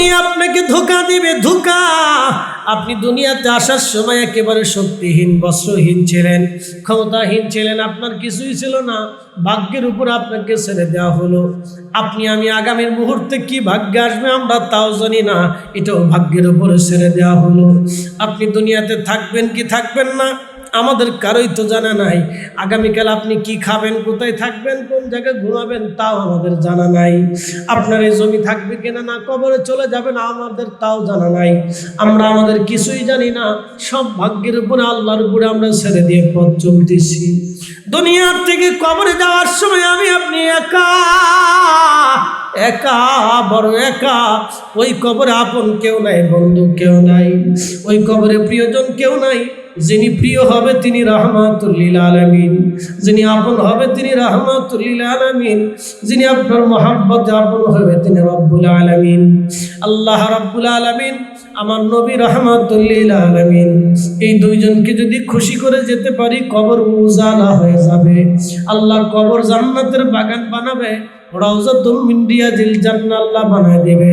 দুনিয়া আপনাকে ধোঁকা দিবে, ধোঁকা। আপনি দুনিয়াতে আসার সময় একেবারে শক্তিহীন, বস্ত্রহীন ছিলেন, ক্ষমতাহীন ছিলেন, আপনার কিছুই ছিল না। ভাগ্যের উপর আপনাকে ছেড়ে দেওয়া হলো। আপনি আমি আগামীর মুহূর্তে কি ভাগ্যে আসবে আমরা তাও জানি না, এটাও ভাগ্যের উপরে ছেড়ে দেওয়া হলো। আপনি দুনিয়াতে থাকবেন কি থাকবেন না আমাদের কারোই তো জানা নাই। আগামীকাল আপনি কি খাবেন, কোথায় থাকবেন, কোন জায়গায় ঘুমাবেন তাও আমাদের জানা নাই। আপনার এই জমি থাকবে কিনা, না কবরে চলে যাবেন আমাদের তাও জানা নাই। আমরা আমাদের কিছুই জানি না, সব ভাগ্যের উপরে, আল্লাহর উপরে আমরা ছেড়ে দিয়ে পথ চলতেছি। দুনিয়ার থেকে কবরে যাওয়ার সময় আমি আপনি একা একা, বড় একা। ওই কবরে আপন কেউ নাই, বন্ধু কেউ নাই, ওই কবরে প্রিয়জন কেউ নাই। যিনি প্রিয় হবে তিনি রাহমাতুল লিল আলামিন, যিনি আপন হবে তিনি রাহমাতুল লিল আলামিন, যিনি আপনার মহব্বতে আপন হবে তিনি রব্বুল আলামিন। আল্লাহ রব্বুল আলামিন, আমার নবী রাহমাতুল লিল আলামিন, এই দুইজনকে যদি খুশি করে যেতে পারি কবর উজালা হয়ে যাবে। আল্লাহ কবর জান্নাতের বাগান বানাবে, রাউযাতুম মিন রিয়াজিল জান্নাহ আল্লাহ বানায় দিবে।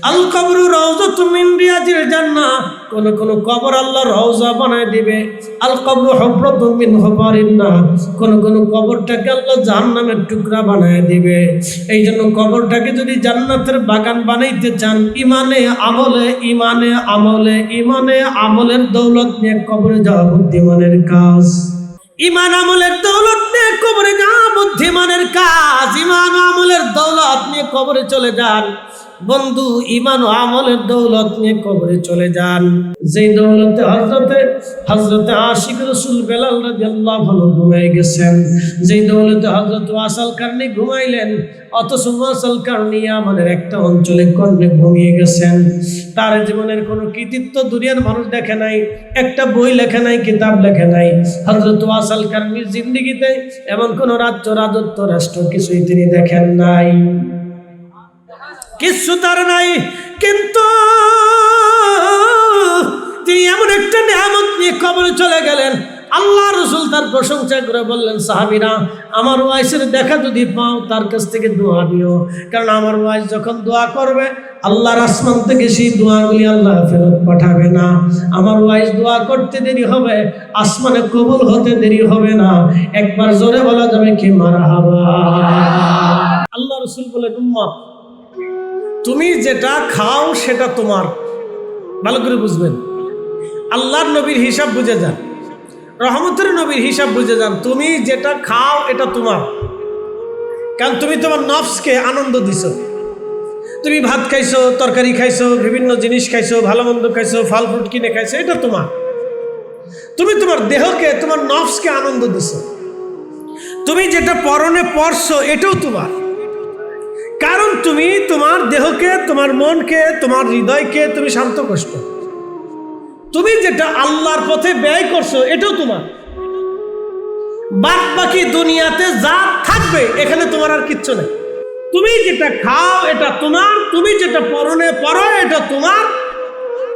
আল কবরু রাউযাতুম মিন রিয়াজিল জান্নাহ, কোন কোন কবর আল্লাহ রওজা বানায় দিবে। আল কবরু হুফরাতুম মিন হুফারিন নার, কোন কোন কবরটাকে আল্লাহ জাহান্নামের টুকরা বানায় দিবে। এই জন্য কবরটাকে যদি জান্নাতের বাগান বানাইতে চান, ইমানে আমলে, ইমানে আমলে, ইমানে আমলের দৌলত নিয়ে কবরে যাওয়া বুদ্ধিমানের কাজ। ইমান আমলের দৌলত নিয়ে কবরে যাওয়া বুদ্ধিমানের কাজ। ইমান আমলের দৌলত নিয়ে কবরে চলে যান বন্ধু, ইমান ও আমলের দৌলত নিয়ে কবরে চলে যান। যেই দৌলতে হযরতে আশিক রাসূল বেলাল রাদিয়াল্লাহু আনহু ঘুমিয়ে গেছেন, যেই দৌলতে হযরত ওয়াসাল কারনী ঘুমাইলেন, অথচ ওয়াসাল কারনী আমাদের একটা অঞ্চলে কর্ণে ঘুমিয়ে গেছেন। তার জীবনের কোনো কৃতিত্ব দুনিয়ার মানুষ দেখে নাই, একটা বই লেখে নাই, কিতাব লেখে নাই। হযরত ওয়াসাল কারনীর জিন্দেগিতে এমন কোন রাজ্য, রাজত্ব, রাষ্ট্র কিছুই তিনি দেখেন নাই, কিছু তার নাই। কিন্তু তিনি এমন একটা নিয়ামত নিয়ে কবরে চলে গেলেন। আল্লাহ রাসূল তার প্রশংসা করে বললেন, সাহাবীরা আমার ওয়াইসের দেখা যদি পাও তার কাছ থেকে দোয়া দিও, কারণ আমার ওয়াইস যখন দোয়া করবে আল্লাহর আসমান থেকে সেই দোয়াগুলি আল্লাহ ফেরত পাঠাবে না। আমার ওয়াইস দোয়া করতে দেরি হবে, আসমানে কবুল হতে দেরি হবে না। একবার জোরে বলা যাবে কি মারহাবা। আল্লাহ রাসূল বলেন, উম্মত তুমি যেটা খাও সেটা তোমার। ভালো করে বুঝবেন, আল্লাহর নবীর হিসাব বুঝে যান, রহমতের নবীর হিসাব বুঝে যান। তুমি যেটা খাও এটা তোমার, কারণ তুমি তোমার নফসকে আনন্দ দিছো। তুমি ভাত খাইছো, তরকারি খাইছো, বিভিন্ন জিনিস খাইছো, ভালো মন্দ খাইছো, ফল ফ্রুট কিনে খাইছো, এটা তোমার। তুমি তোমার দেহকে, তোমার নফসকে আনন্দ দিছো। তুমি যেটা পরনে পরছো এটাও তোমার, কারণ তুমি তোমার দেহকে, তোমার মনকে, তোমার হৃদয়কে তুমি শান্ত করছো। তুমি যেটা আল্লাহর পথে ব্যয় করছো এটাও তোমার। বাদ বাকি দুনিয়াতে যা থাকবে এখানে তোমার আর কিচ্ছু নেই। তুমি যেটা খাও এটা তোমার, তুমি যেটা পরনে পরো এটা তোমার,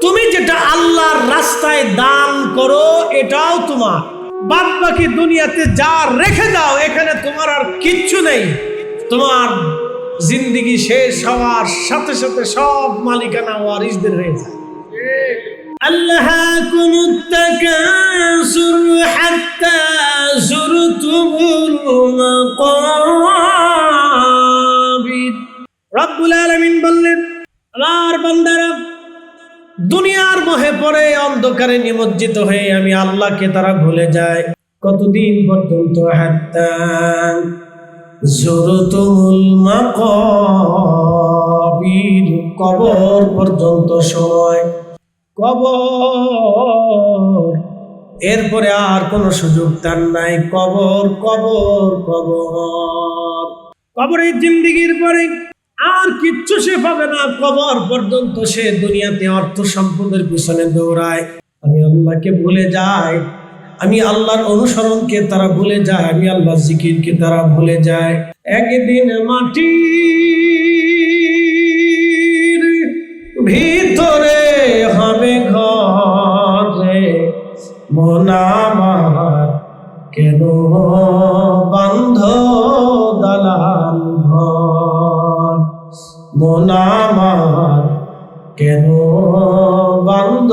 তুমি যেটা আল্লাহর রাস্তায় দান করো এটাও তোমার। বাদ বাকি দুনিয়াতে যা রেখে দাও এখানে তোমার আর কিচ্ছু নেই। তোমার জিন্দেগি শেষ হওয়ার সাথে সাথে সব মালিকানা ওয়ারিসদের হয়ে যায়। আল্লাহাকুমুত তাকাসুর হাত্তা যুরতুমুল মাকাবির। রব্বুল আলামিন বললেন, আমার বান্দারা দুনিয়ার মোহে পড়ে অন্ধকারে নিমজ্জিত হয়ে আমি আল্লাহকে তারা ভুলে যায়। কতদিন পর্যন্ত? হাত্তা যুরতুমুল মাকাবির, কবর পর্যন্ত সময়। কবর, এরপরে আর কোনো সুযোগ তার নাই। কবর কবর কবর, কবরের জিন্দেগির পরে আর কিচ্ছু সে পাবে না। কবর পর্যন্ত সে দুনিয়াতে অর্থ সম্পদের পিছনে দৌড়ায়। আমি আল্লাহকে ভুলে যাই, আমি আল্লাহর অনুসরণকে তারা ভুলে যায়, আমি আল্লাহর জিকিরকে তারা ভুলে যায়। একদিন মাটির ভিতরে হবে ঘরে, মন আমার কেন বন্ধ দালান ঘর, মন আমার কেন বান্ধ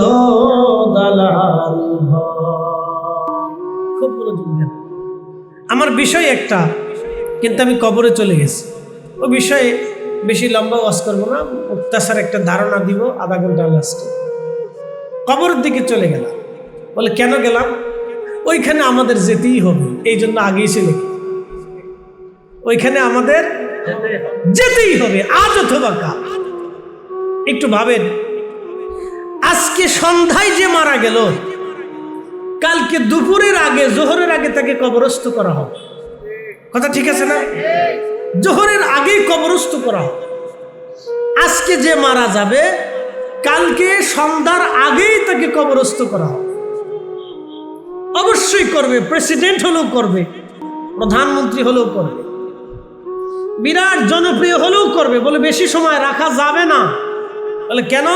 দালাল ঘর। খুব মনোযোগ দেন। আমার বিষয় একটা, কিন্তু আমি কবরে চলে গেছি। ও বিষয়ে বেশি লম্বা ওয়াজ করবো না, মুক্তাসার একটা ধারণা দিব, আধা ঘন্টা লাস্টে। কবরের দিকে চলে গেলাম। বলে কেন গেলাম? ওইখানে আমাদের যেতেই হবে, এই জন্য আগেই চলে গেলাম। ওইখানে আমাদের যেতেই হবে, আজ অথবা কাল। একটু ভাবেন, আজকে সন্ধ্যায় যে মারা গেল, কালকে দুপুরের আগে, জোহরের আগে তাকে কবরস্থ করা হবে। কথা ঠিক আছে না? জোহরের আগেই কবরস্থ করা হবে। আজকে যে মারা যাবে, কালকে সন্ধ্যার আগেই তাকে কবরস্থ করা হবে। অবশ্যই করবে, প্রেসিডেন্ট হলেও করবে, প্রধানমন্ত্রী হলেও করবে, বিরাট জনপ্রিয় হলেও করবে। বলে বেশি সময় রাখা যাবে না। বলে কেন?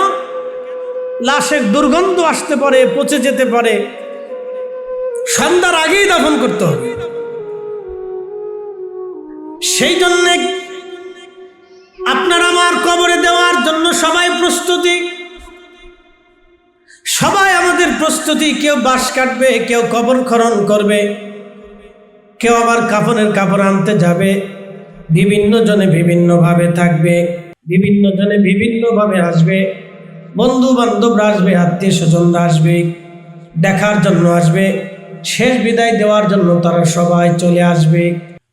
লাশের দুর্গন্ধ আসতে পারে, পচে যেতে পারে, সন্ধ্যার আগেই দাফন করতে হবে। সেই জন্য আপনার আমার কবরে দেওয়ার জন্য সবাই প্রস্তুতি, সবাই আমাদের প্রস্তুতি। কেউ বাঁশ কাটবে, কেউ কবর খনন করবে, কেউ আবার কাফনের কাপড় আনতে যাবে। বিভিন্ন জনে বিভিন্নভাবে থাকবে, বিভিন্ন জনে বিভিন্নভাবে আসবে। বন্ধু বান্ধবরা আসবে, আত্মীয় স্বজনরা আসবে, দেখার জন্য আসবে, শেষ বিদায় দেওয়ার জন্য তারা সবাই চলে আসবে।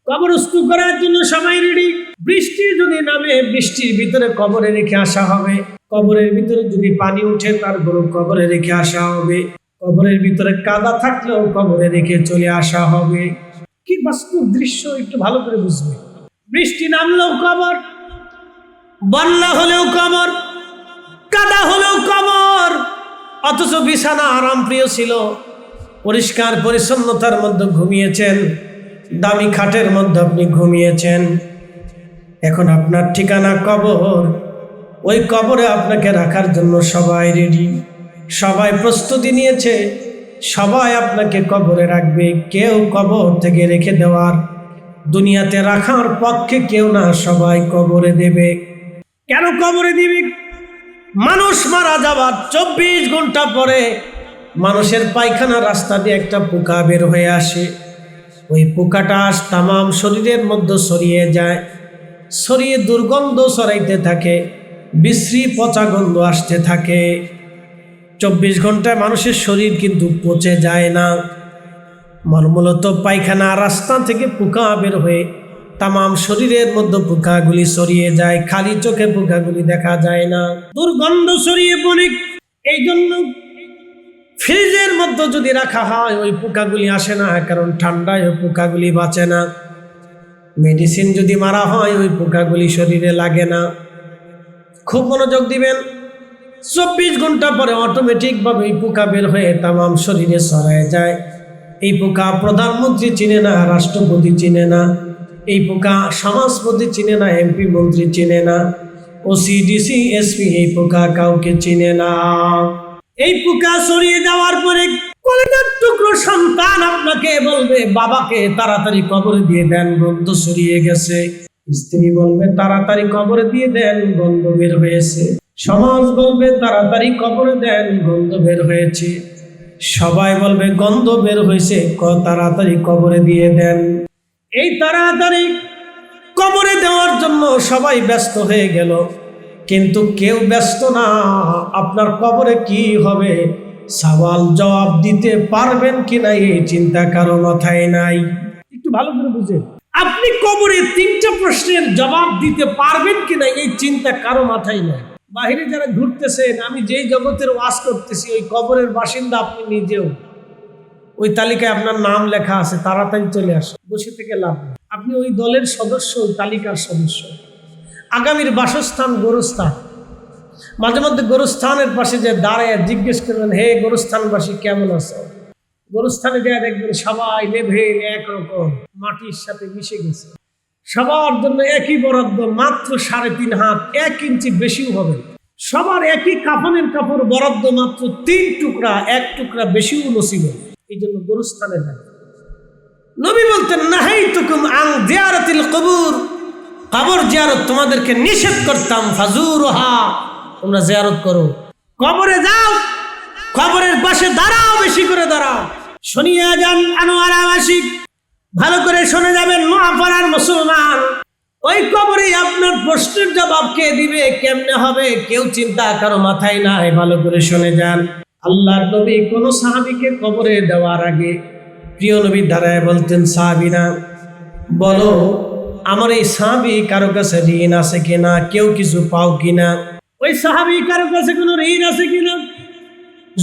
কবরস্থ করার জন্য সবাই রেডি। বৃষ্টি যদি নামে, বৃষ্টির ভিতরে কবরে রেখে আসা হবে। কবরের ভিতরে যদি পানি উঠে, তারপরে কবরে রেখে আসা হবে। কবরের ভিতরে কাদা থাকলেও কবরে রেখে চলে আসা হবে। কি বাস্তব দৃশ্য, একটু ভালো করে বুঝবে। বৃষ্টি নামলেও কবর, বন্যা হলেও কবর, কাদা হলেও কবর। অথচ বিছানা আরাম প্রিয় ছিল, পরিষ্কার পরিচ্ছন্নতার মধ্যে ঘুমিয়েছেন, দামি খাটের মধ্যে আপনি ঘুমিয়েছেন। এখন আপনার ঠিকানা কবর। ওই কবরে আপনাকে রাখার জন্য সবাই রেডি, সবাই প্রস্তুতি নিয়েছে, সবাই আপনাকে কবরে রাখবে। কেউ কবর থেকে রেখে দেওয়ার, দুনিয়াতে রাখার পক্ষে কেউ না, সবাই কবরে দেবে। কেন কবরে দিবে? মানুষ মারা যাবার 24 ঘন্টা পরে মানুষের পায়খানা রাস্তা দিয়ে একটা পোকা বের হয়ে আসে। ওই পোকাটা তামাম শরীরের মধ্যে ছড়িয়ে যায়, ছড়িয়ে দুর্গন্ধ ছড়াইতে থাকে, বিশ্রী পচা গন্ধ আসতে থাকে। 24 ঘন্টায় মানুষের শরীর কিন্তু পচে যায় না। মূলত পায়খানা রাস্তা থেকে পোকা বের হয়ে তামাম শরীরের মধ্যে পোকাগুলি ছড়িয়ে যায়, খালি চোখে পোকাগুলি দেখা যায় না, দুর্গন্ধ ছড়িয়ে পড়ে। এই জন্য ফ্রিজের মধ্যে যদি রাখা হয়, ওই পোকাগুলি আসে না, কারণ ঠান্ডায় ওই পোকাগুলি বাঁচে না। মেডিসিন যদি মারা হয়, ওই পোকাগুলি শরীরে লাগে না। খুব মনোযোগ দিবেন। 24 ঘন্টা পরে অটোমেটিকভাবে এই পোকা বের হয়ে তামাম শরীরে ছড়ায় যায়। এই পোকা প্রধানমন্ত্রী চিনে না, রাষ্ট্রপতি চিনে না, এই পোকা সমাজপতি চিনে না, এমপি মন্ত্রী চিনে না, ওসিডিসি এসপি এই পোকা কাউকে চিনে না। এই পোকা ছড়িয়ে যাওয়ার পরে কলেজার টুকরো সন্তান আপনাকে বলবে, বাবাকে তাড়াতাড়ি কবরে দিয়ে দেন, গন্ধ ছড়িয়ে গেছে। স্ত্রী বলবে, তাড়াতাড়ি কবরে দিয়ে দেন, গন্ধ বের হয়েছে। সমাজ বলবে, তাড়াতাড়ি কবরে দেন, গন্ধ বের হয়েছে। সবাই বলবে, গন্ধ বের হয়েছে, তাড়াতাড়ি কবরে দিয়ে দেন। এই তাড়াতাড়ি কবরে দেওয়ার জন্য সবাই ব্যস্ত হয়ে গেল, কিন্তু কেউ ব্যস্ত না আপনার কবরে কি হবে, সওয়াল জবাব দিতে পারবেন কিনা এই চিন্তা কারো মাথায় নাই। একটু ভালো করে বুঝেন, আপনি কবরে 3টা প্রশ্নের জবাব দিতে পারবেন কিনা এই চিন্তা কারো মাথায় নাই। বাইরে যারা ঘুরতেছেন, আমি যেই জগতের ওয়াজ করতেছি, ওই কবরের বাসিন্দা আপনি নিজেও। ওই তালিকায় আপনার নাম লেখা আছে, তাড়াতাড়ি চলে আসে, বসে থেকে লাভ নেই। আপনি ওই দলের সদস্য, ওই তালিকার সদস্য। আগামীর বাসস্থান গোরস্থান। মাঝে মধ্যে গোরস্থানের পাশে যে দাঁড়ায় জিজ্ঞেস করবেন, হে গোরস্থানবাসী কেমন আছো? গোরস্থানে যায় দেখবেন সবাই লেভেল একরকম, মাটির সাথে মিশে গেছে। সবার জন্য একই বরাদ্দ, মাত্র 3.5 হাত, 1 ইঞ্চি বেশিও হবে। সবার একই কাফনের কাপড় বরাদ্দ, মাত্র 3 টুকরা, 1 টুকরা বেশিও নসিব। এই জন্য গোরস্থানে যায়। নবী বলতেন, নাহাইতুকুম আন জিয়ারাতিল কবুর, কবর জিয়ারত তোমাদেরকে নিষেধ করতাম, ফাজুরুহা, তোমরা জিয়ারত করো, কবরে যাও, কবরের পাশে দাঁড়াও, বেশি করে দাঁড়াও। শুনিয়ে যান আনোয়ারাবাসী, ভালো করে শুনে যাবেন নোয়াপাড়ার মুসলমান। ওই কবরে আপনার প্রশ্নের জবাব কে দিবে, কেমনে হবে, কেউ চিন্তা কারো মাথায় নাই। ভালো করে শুনে যান। আল্লাহর নবী কোন সাহাবীকে কবরে দেওয়ার আগে প্রিয় নবী দাঁড়ায় বলতেন, সাহাবীরা বলো আমার এই সাহাবী কারো কাছে ঋণ আছে কিনা, কেউ কিছু পাও কিনা, ওই সাহাবী কারো কাছে কোনো ঋণ আছে কিনা।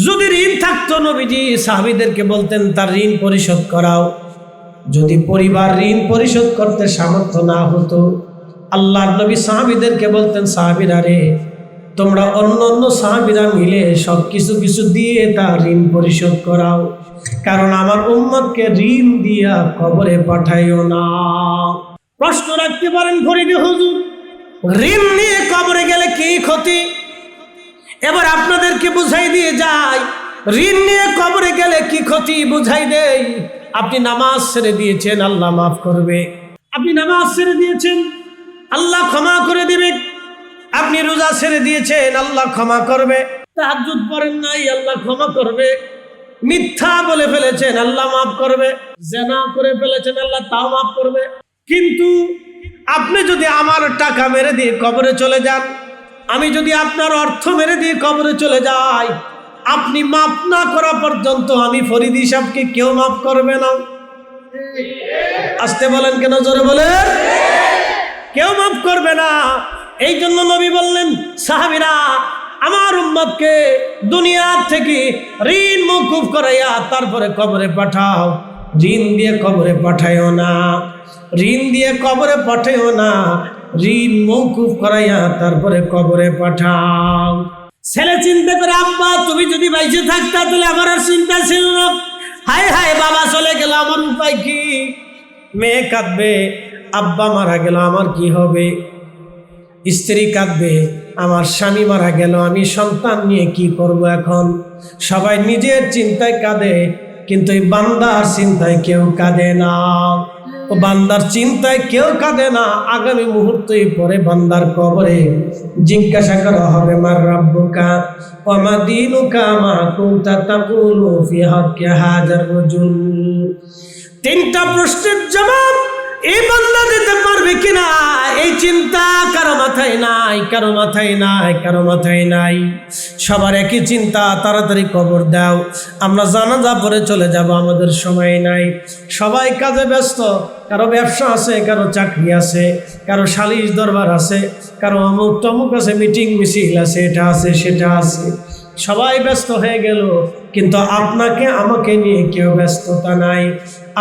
যদি ঋণ থাকতো নবীজি সাহাবীদেরকে বলতেন তার ঋণ পরিশোধ করাও। যদি পরিবার ঋণ পরিশোধ করতে সামর্থ্য না হতো, আল্লাহর নবী সাহাবীদেরকে বলতেন, সাহাবীরা রে তোমরা অন্য অন্য সাহাবীরা মিলে সব কিছু দিয়ে তার ঋণ পরিশোধ করাও, কারণ আমার উম্মতকে ঋণ দিয়া কবরে পাঠাইও না। প্রশ্ন রাখতে পারেন ফরিদে হুজুর, ঋণ নিয়ে কবরে গেলে কি ক্ষতি? এবার আপনাদেরকে বুঝাই দিয়ে যাই, ঋণ নিয়ে কবরে গেলে কি ক্ষতি বুঝাই দেই। আপনি নামাজ ছেড়ে দিয়েছেন, আল্লাহ মাফ করবে। আপনি নামাজ ছেড়ে দিয়েছেন, আল্লাহ ক্ষমা করে দিবে। আপনি রোজা ছেড়ে দিয়েছেন, আল্লাহ ক্ষমা করবে। তাহাজ্জুদ পড়েন নাই, আল্লাহ ক্ষমা করবে। মিথ্যা বলে ফেলেছেন, আল্লাহ মাফ করবে। জিনা করে ফেলেছেন, আল্লাহ তাও মাফ করবে। কিন্তু আপনি যদি আমার টাকা মেরে দিয়ে কবরে চলে যান, আমি যদি আপনার অর্থ মেরে দিয়ে কবরে চলে যাই, আপনি মাফ না করা পর্যন্ত আমি ফরিদি সাহেবকে কেউ মাফ করবে না। আসতে বলেন কেন, জোরে বলেন। কেউ মাফ করবে না। এই জন্য নবী বললেন, সাহাবীরা আমার উম্মতকে দুনিয়ার থেকে ঋণ মওকুফ করাইয়া তারপরে কবরে পাঠাও। ঋণ দিয়ে কবরে পাঠাইও না, ঋণ দিয়ে কবরে পাঠাইও না, ঋণ মওকুফ করাইয়া তারপরে কবরে পাঠাও। ছেলে চিন্তা করে, আব্বা তুমি যদি বাইচে থাকতা তাহলে আমার আর চিন্তা ছিল না। হায় হায় বাবা চলে গেল, আমার উপায় কি? মেয়ে কাঁদবে, আব্বা মারা গেল আমার কি হবে? স্ত্রী কাঁদবে, আমার স্বামী মারা গেল, আমি সন্তান নিয়ে কি করব এখন? সবাই নিজের চিন্তায় কাঁদে, কিন্তু এই বান্দার চিন্তায় কেউ কাঁদে না। ও বান্দার চিন্তায় কেউ কাঁদে না। আগামী মুহূর্তেই পরে বান্দার কবরে জিজ্ঞাসা করা হবে, মার রাব্বুকা ওয়া মা দীনুকা মা কুনতা তাকুলু ফি হাক্কি হাযার রাজুল। তিনটা প্রশ্নের জবাব এই বান্দা দিতে পারবে কিনা, এই চিন্তা কারো মাথায় নাই, কারো মাথায় নাই, কারো মাথায় নাই। সবার একই চিন্তা, তাড়াতাড়ি কবর দাও, আমরা জানাজা পরে চলে যাব, আমাদের সময় নাই। সবাই কাজে ব্যস্ত, কারো ব্যবসা আছে, কারো চাকরি আছে, কারো সালিশ দরবার আছে, কারো অমুক তমুক আছে, মিটিং মিছিল আছে, এটা আছে সেটা আছে। সবাই ব্যস্ত হয়ে গেল, কিন্তু আপনাকে আমাকে নিয়ে কেউ ব্যস্ততা নাই।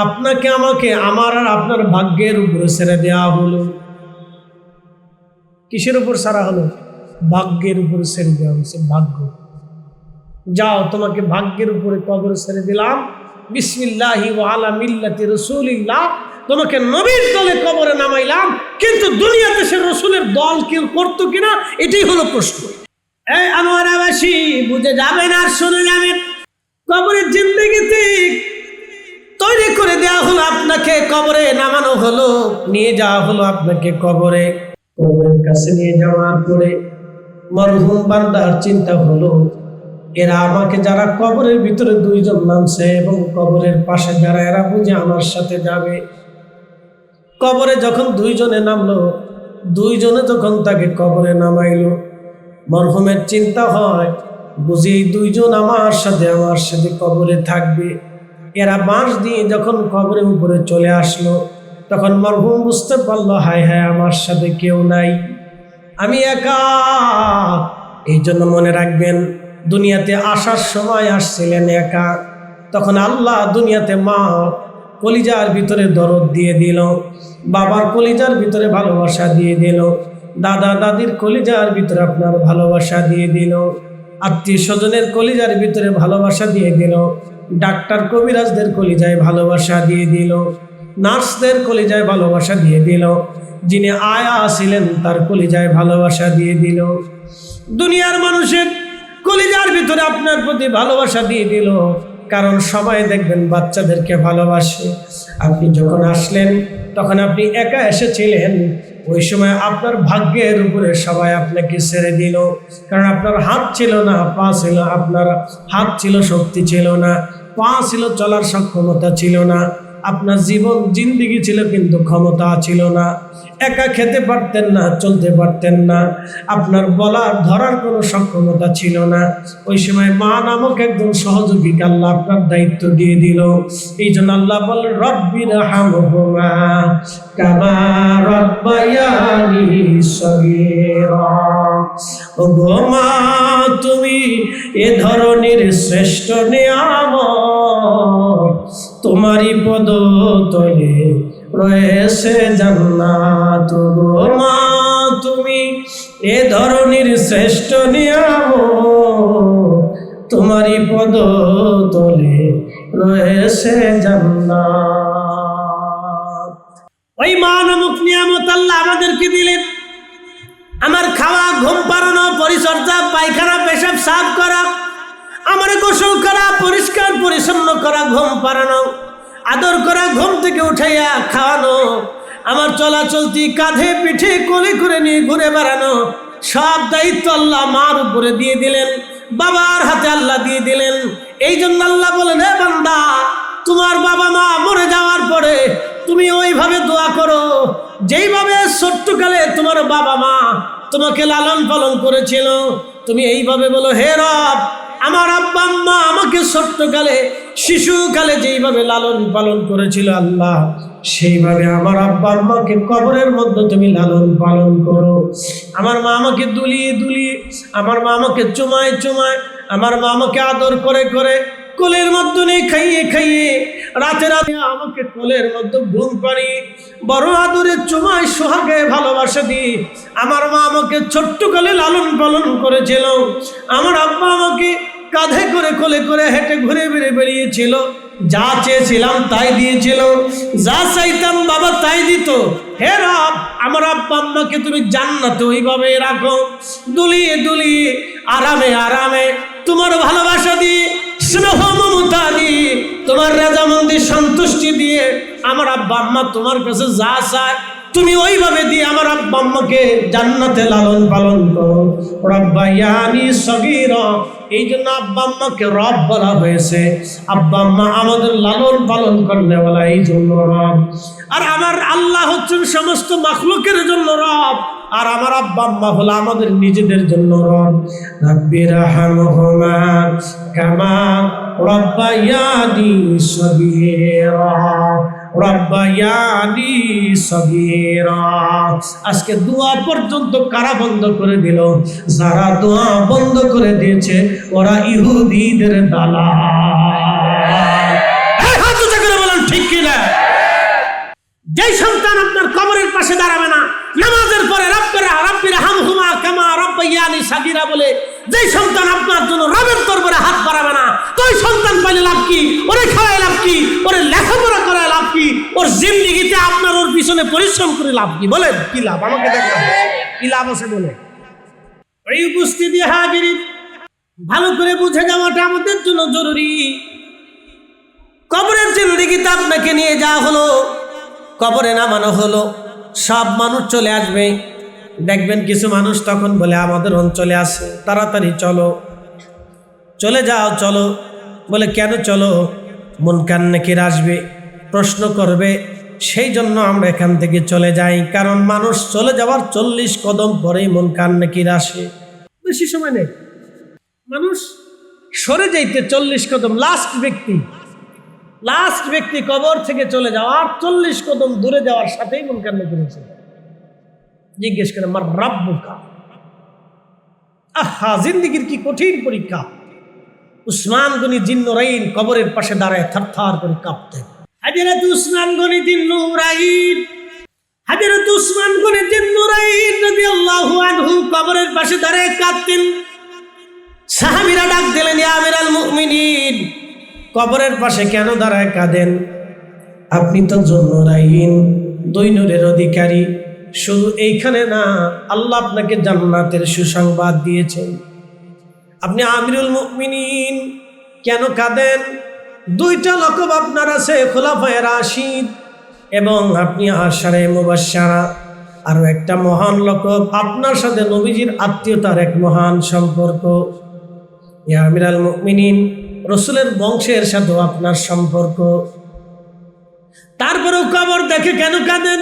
আপনাকে আমাকে আমার আর আপনার ভাগ্যের উপরে ছেড়ে দেওয়া হলো। কিসের উপর ছাড়া হলো? ভাগ্যের উপরে ছেড়ে দেওয়া হয়েছে। ভাগ্য, যাও তোমাকে ভাগ্যের উপরে কবরে ছেড়ে দিলাম, বিসমিল্লাহি ওয়া আলা মিল্লাতি রাসূলিল্লাহ, তোমাকে নবীর দলে কবরে নামাইলাম। কিন্তু দুনিয়াতে সে রসুলের দল কেউ করতো কিনা, এটাই হলো প্রশ্ন। এই আনোয়ারাবাসী বুঝে যাবেন আর শুনে যাবেন, কবরের জিন্দেগিতে তৈরি করে দেওয়া হলো, আপনাকে কবরে নামানো হলো, নিয়ে যাওয়া হলো আপনাকে কবরে। কবরের কাছে নিয়ে যাওয়ার পরে মরহুম বান্দার চিন্তা হলো, এরা আমাকে যারা কবরের ভিতরে দুইজন নামছে এবং কবরের পাশে যারা, এরা বুঝে আমার সাথে যাবে। কবরে যখন দুইজনে নামলো, দুইজনে যখন তাকে কবরে নামাইলো, মরহুমের চিন্তা হয়, বুঝি দুইজন আমার সাথে কবরে থাকবে। এরা বাঁশ দিয়ে যখন কবরের উপরে চলে আসলো, তখন মরহুম বুঝতে পারলো, হায় হায় আমার সাথে কেউ নাই, আমি একা। এই জন্য মনে রাখবেন, দুনিয়াতে আসার সময় আসছিলেন একা, তখন আল্লাহ দুনিয়াতে মা কলিজার ভিতরে দরদ দিয়ে দিল, বাবার কলিজার ভিতরে ভালোবাসা দিয়ে দিল, দাদা দাদির কলিজার ভিতরে আপনার ভালোবাসা দিয়ে দিল, আত্মীয় স্বজনের কলিজার ভিতরে ভালোবাসা দিয়ে দিল, ডাক্তার কবিরাজদের কলিজায় ভালোবাসা দিয়ে দিল, নার্সদের কলিজায় ভালোবাসা দিয়ে দিল, যিনি আয়া ছিলেন তার কলিজায় ভালোবাসা দিয়ে দিল, দুনিয়ার মানুষের কলিজার ভিতরে আপনার প্রতি ভালোবাসা দিয়ে দিল। কারণ সবাই দেখবেন বাচ্চাদেরকে ভালোবাসে। আপনি যখন আসলেন তখন আপনি একা এসেছিলেন, ওই সময় আপনার ভাগ্যের উপরে সবাই আপনাকে ছেড়ে দিল, কারণ আপনার হাত ছিল না, পা ছিল, আপনার হাত ছিল, শক্তি ছিল না, পা ছিল, চলার সক্ষমতা ছিল না, আপনার জীবন জিন্দিগি ছিল কিন্তু ক্ষমতা ছিল না, একা খেতে পারতেন না, চলতে পারতেন না, আপনার বলার ধরার কোনো সক্ষমতা ছিল না। ওই সময় মা নামক একজন সহযোগীকে আল্লাহ আপনার দায়িত্ব দিয়ে দিল। এই জন্য আল্লাহ বলেন রব্বিরহামহুমা কামা রাব্বায়ানি সগীরা। ও গো মা, তুমি এ ধরনের শ্রেষ্ঠ নিয়ামত, তোমারই পদতলে রয়েছে জান্নাত। গো মা, তুমি এ ধরনের শ্রেষ্ঠ নিয়ামত, তোমারই পদতলে রয়েছে জান্নাত। ওই মা নামক নিয়ামত আল্লাহ আমাদেরকে দিলেন। আমার খাওয়া, ঘুম পাড়ানো, পরিচর্যা, পায়খানা, পেশাব সাফ করা, আমার গোসল করা, পরিষ্কার পরিচ্ছন্ন করা, ঘুম পাড়ানো, আদর করা, ঘুম থেকে উঠাইয়া খাওয়ানো, আমার চলাচলতি, কাঁধে পিঠে কোলে করে নিয়ে ঘুরে বেড়ানো, সব দায়িত্ব আল্লাহ মার উপরে দিয়ে দিলেন, বাবার হাতে আল্লাহ দিয়ে দিলেন। এই জন্য আল্লাহ বলেন, হে বান্দা, তোমার বাবা মা মরে যাওয়ার পরে তুমি ওইভাবে দোয়া করো যেইভাবে ছোট্টকালে তোমার বাবা মা তোমাকে লালন পালন করেছিল। তুমি এইভাবে বলো, হে রব, আমার আব্বা আম্মা আমাকে ছোট্টকালে, শিশুকালে যেইভাবে লালন পালন করেছিল আল্লাহ, সেইভাবে আমার আব্বা আম্মাকে কবরের মধ্যে তুমি লালন পালন করো। আমার মা আমাকে দুলিয়ে দুলিয়ে, আমার মা আমাকে চুমায় চুমায়, আমার মা আমাকে আদর করে করে কোলের মধ্যে নিয়ে খাইয়ে খাইয়ে রাতে রাতে আমাকে কোলের মধ্যে ঘুম পাড়িয়ে বড় আদরে চুমায় সোহাগে ভালোবাসা দিয়ে আমার মা আমাকে ছোট্টকালে লালন পালন করেছিল। আমার আব্বা আমাকে কাঁধে করে কোলে করে হেঁটে ঘুরে ঘুরে বেরিয়েছিল, যা চেয়েছিলাম তাই দিয়েছিল, যা চাইতাম বাবা তাই দিত। হে রব, আমার আব্বা আম্মাকে তুমি জান্নাতে ওইভাবে রাখো, দুলিয়ে দুলিয়ে আরামে আরামে তোমার ভালোবাসা দিয়ে, স্নেহ মমতা দিয়ে, তোমার রাজামন্দি সন্তুষ্টি দিয়ে আমার আব্বা আম্মা তোমার কাছে যা চায় তুমি ওইভাবে দিয়ে আমার আব্বা আম্মাকে জান্নাতে লালন পালন করো। রব্বায়ানি সগীরা, এই জন্য আব্বা আম্মাকে রব বলা হয়েছে। আব্বা আম্মা আমাদের লালন পালন করনেওয়ালা, এই জন্য রব। আর আমার আল্লাহ হচ্ছেন সমস্ত মাখলুকের জন্য রব, আর আমার আব্বা আম্মা হলো আমাদের নিজেদের জন্য রব। রব্বিরহামহুমা কামা রাব্বায়ানি সগীরা, রব্বায়ানি সগীরা। আজকে দোয়া পর্যন্ত কারা বন্ধ করে দিল? যারা দোয়া বন্ধ করে দিয়েছে ওরা ইহুদিদের দালাল। হাত উঁচু করে বলেন ঠিক কিনা? যেই সন্তান আপনার কবরের পাশে দাঁড়াবে না, নামাজের পরে রব্বিরহামহুমা কামা রাব্বায়ানি সগীরা বলে যেই সন্তান আপনার জন্য রবের দরবারে হাত বাড়াবে না, তো ওই সন্তান পাইলে লাভ কি? ওরে খাওয়াই লাভ কি? ওরে লেখাপড়া করায় লাভ কি? ওর জিন্দিগিতে আপনার ওর পিছনে পরিশ্রম করে লাভ কি? বলেন কি লাভ? আমাকে দেখা কি লাভ আছে বলে? এই উপস্থিতি হাজির ভালো করে বুঝে যাওয়াটা আমাদের জন্য জরুরি। কবরের জিন্দিগিতে আপনাকে নিয়ে যাওয়া হলো, কবরে নামানো হলো, সব মানুষ চলে আসবে। দেখবেন কিছু মানুষ তখন বলে আমাদের অঞ্চলে আছে, তাড়াতাড়ি চলো, চলে যাও, চলো। বলে কেন চলো? মুনকার নাকির আসবে, প্রশ্ন করবে, সেই জন্য আমরা এখান থেকে চলে যাই। কারণ মানুষ চলে যাওয়ার 40 কদম পরেই মুনকার নাকির আসে, বেশি সময় নেই। মানুষ সরে যাইতে 40 কদম, লাস্ট ব্যক্তি কবর থেকে চলে যাওয়ার 40 কদম দূরে যাওয়ার সাথেই মুনকার নাকির আসে। জিজ্ঞেস করে আমার রাব্বুকা। আহা, জিন্দিগির কি কঠিন পরীক্ষা। উসমান গনি জিন্নুরাইন কবরের পাশে দাঁড়ায় থারথার করে কাঁপতেন। হযরত উসমান গনি জিন্নুরাইন রাদিয়াল্লাহু আনহু কবরের পাশে দাঁড়ায় কাঁদতেন। সাহাবীরা ডাক দিলেন, ইয়া আমিরাল মুমিনিন, কবরের পাশে কেন দাঁড়ায় কাঁদেন? আপনি তো জিন্নুরাইন, 2 নূরের অধিকারী। শুধু এইখানে না, আল্লাহ আপনাকে জান্নাতের সুসংবাদ দিয়েছেন। আপনি আমিরুল মুমিনিন, কেন কাঁদেন? 2টা লকব আপনার আছে, খোলাফায়ে রাশিদ এবং আপনি আশারে মুবাশশারা। আরো একটা মহান লকব, আপনার সাথে নবীজির আত্মীয়তার এক মহান সম্পর্ক। ইয়া আমিরাল মুমিনিন, রসুলের বংশের সাথেও আপনার সম্পর্ক। তারপরেও কবর দেখে কেন কাঁদেন?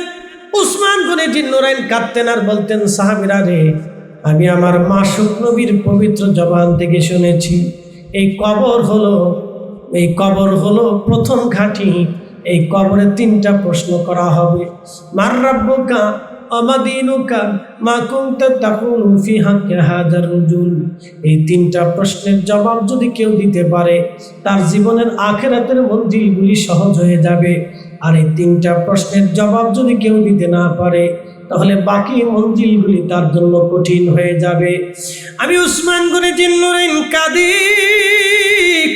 উসমান গনি জিন্নুরাইন কাঁদতেন আর বলতেন, সাহাবীরা রে, আমি আমার মাসুক নবীর পবিত্র জবান থেকে শুনেছি এই কবর হলো প্রথম ঘাঁটি। এই কবরে 3টা প্রশ্ন করা হবে। মার রাব্বুকা ওয়া দীনুকা মা কুনতা তাকুলু ফি হাক্কি হাযার রাজুল। এই 3টা প্রশ্নের জবাব যদি কেউ দিতে পারে, তার জীবনের আখিরাতের মঞ্জিলগুলি সহজ হয়ে যাবে। আর এই 3টা প্রশ্নের জবাব যদি কেউ দিতে না পারে, তাহলে বাকি মঞ্জিলগুলি তার জন্য কঠিন হয়ে যাবে। আমি উসমান গনি জিন্নুরাইন কাঁদি,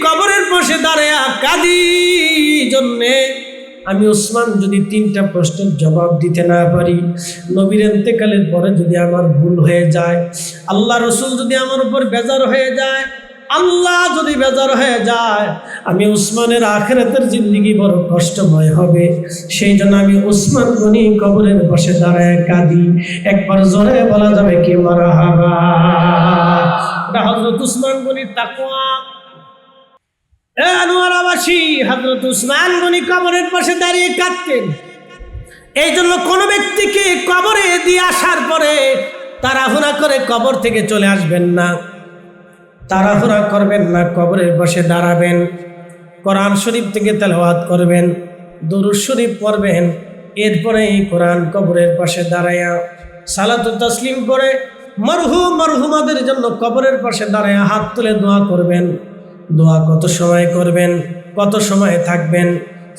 কবরের পাশে দাঁড়ায়া কাঁদি জন্যে আমি উসমান যদি 3টা প্রশ্নের জবাব দিতে না পারি, নবীর ইন্তেকালের পরে যদি আমার ভুল হয়ে যায়, আল্লাহ রসুল যদি আমার উপর বেজার হয়ে যায়, আল্লাহ যদি বেজার হয়ে যায়, আমি উসমানের আখিরাতের জিন্দেগি বড় কষ্টময় হবে। সেই জন্য আমি উসমান গনি কবরের পাশে দাঁড়ায় কাঁদি। একবার জোরে বলা যাবে কি মারহাবা? এটা হযরত উসমান গনির তাকওয়া। আনোয়ারাবাসী, হযরত উসমান গনি কবরের পাশে দাঁড়িয়ে কাঁদতেন। এই জন্য কোনো ব্যক্তিকে কবরে দিয়ে আসার পরে তাড়াহুড়া করে কবর থেকে চলে আসবেন না, তাড়াহুড়া করবেন না, কবরের পাশে দাঁড়াবেন, কোরআন শরীফ থেকে তেলাওয়াত করবেন, দুরূদ শরীফ পড়বেন। এরপরে এই কোরআন কবরের পাশে দাঁড়ায়া সালাতু তাসলিম করে মরহুমাদের জন্য কবরের পাশে দাঁড়ায়া হাত তুলে দোয়া করবেন। দোয়া কত সময় করবেন, কত সময় থাকবেন?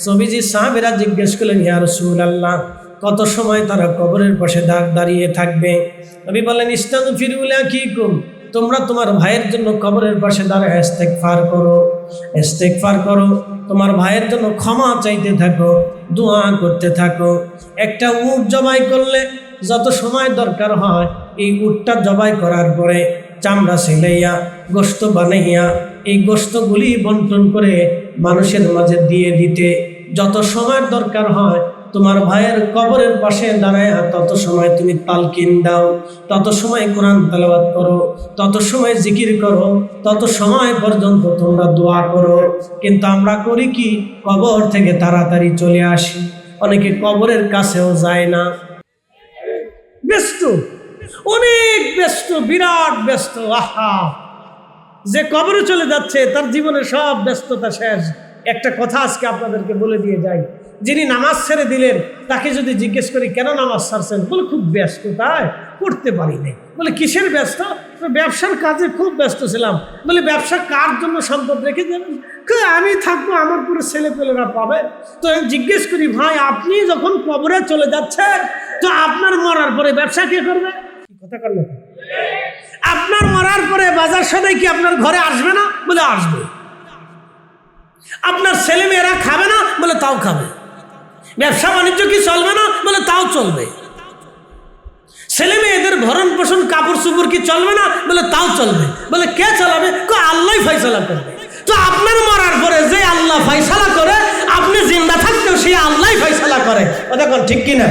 নবীজি সাহাবীরা জিজ্ঞেস করলেন, ইয়া রাসূলুল্লাহ, কত সময় তারা কবরের পাশে দাঁড়িয়ে থাকবে? নবী বললেন, ইস্তাগফিরু লাকিকুম, তোমরা তোমার ভাইয়ের জন্য কবরের পাশে দাঁড়ায় ইস্তেগফার করো, তোমার ভাইয়ের জন্য ক্ষমা চাইতে থাকো, দোয়া করতে থাকো। একটা উট জবাই করলে যত সময় দরকার হয়, এই উটটা জবাই করার পরে চামড়া ছেলাইয়া গোশত বানাইয়া এই গোশতগুলি বন্টন করে মানুষের মাঝে দিয়ে দিতে যত সময় দরকার হয়, তোমার ভাইয়ের কবরের পাশে দাঁড়ায় তত সময় তুমি তালকিন দাও, তত সময় কোরআন তেলাওয়াত করো, তত সময় জিকির করো, তত সময় পর্যন্ত তোমরা দোয়া করো। কিন্তু আমরা করি কি? কবর থেকে তাড়াতাড়ি চলে আসি, অনেকে কবরের কাছেও যায় না, ব্যস্ত, অনেক ব্যস্ত, বিরাট ব্যস্ত। আহা, যে কবরে চলে যাচ্ছে তার জীবনে সব ব্যস্ততা শেষ। একটা কথা আজকে আপনাদেরকে বলে দিয়ে যাই, যিনি নামাজ ছেড়ে দিলেন তাকে যদি জিজ্ঞেস করি কেন নামাজ ছাড়ছেন, বলে খুব ব্যস্ত, তাই পড়তে পারিনি। বলে কিসের ব্যস্ত? ব্যবসার কাজে খুব ব্যস্ত ছিলাম। বলে ব্যবসা কার জন্য সম্পদ রেখে দেবেন? আমি থাকবো, আমার পুরো ছেলেপেলেরা পাবে। তো আমি জিজ্ঞেস করি, ভাই আপনি যখন কবরে চলে যাচ্ছেন, তো আপনার মরার পরে ব্যবসা কে করবে? কথা করলে আপনার মরার পরে বাজার সদাই কি আপনার ঘরে আসবে না? বলে আসবে। আপনার ছেলে মেয়েরা খাবে না? বলে তাও খাবে। ব্যবসা বাণিজ্য কি চলবে না? বলে তাও চলবে। ছেলে মেয়েদের ভরণ পোষণ কাপড় চোপড় কি চলবে না? বলে তাও চলবে। বলে কে চালাবে? আল্লাহ ফয়সালা করবে। তো আপনার মরার পরে যে আল্লাহ ফয়সালা করে, আপনি জিন্দা থাকতেও সে আল্লাহ ফয়সালা করে। দেখুন ঠিক কিনা?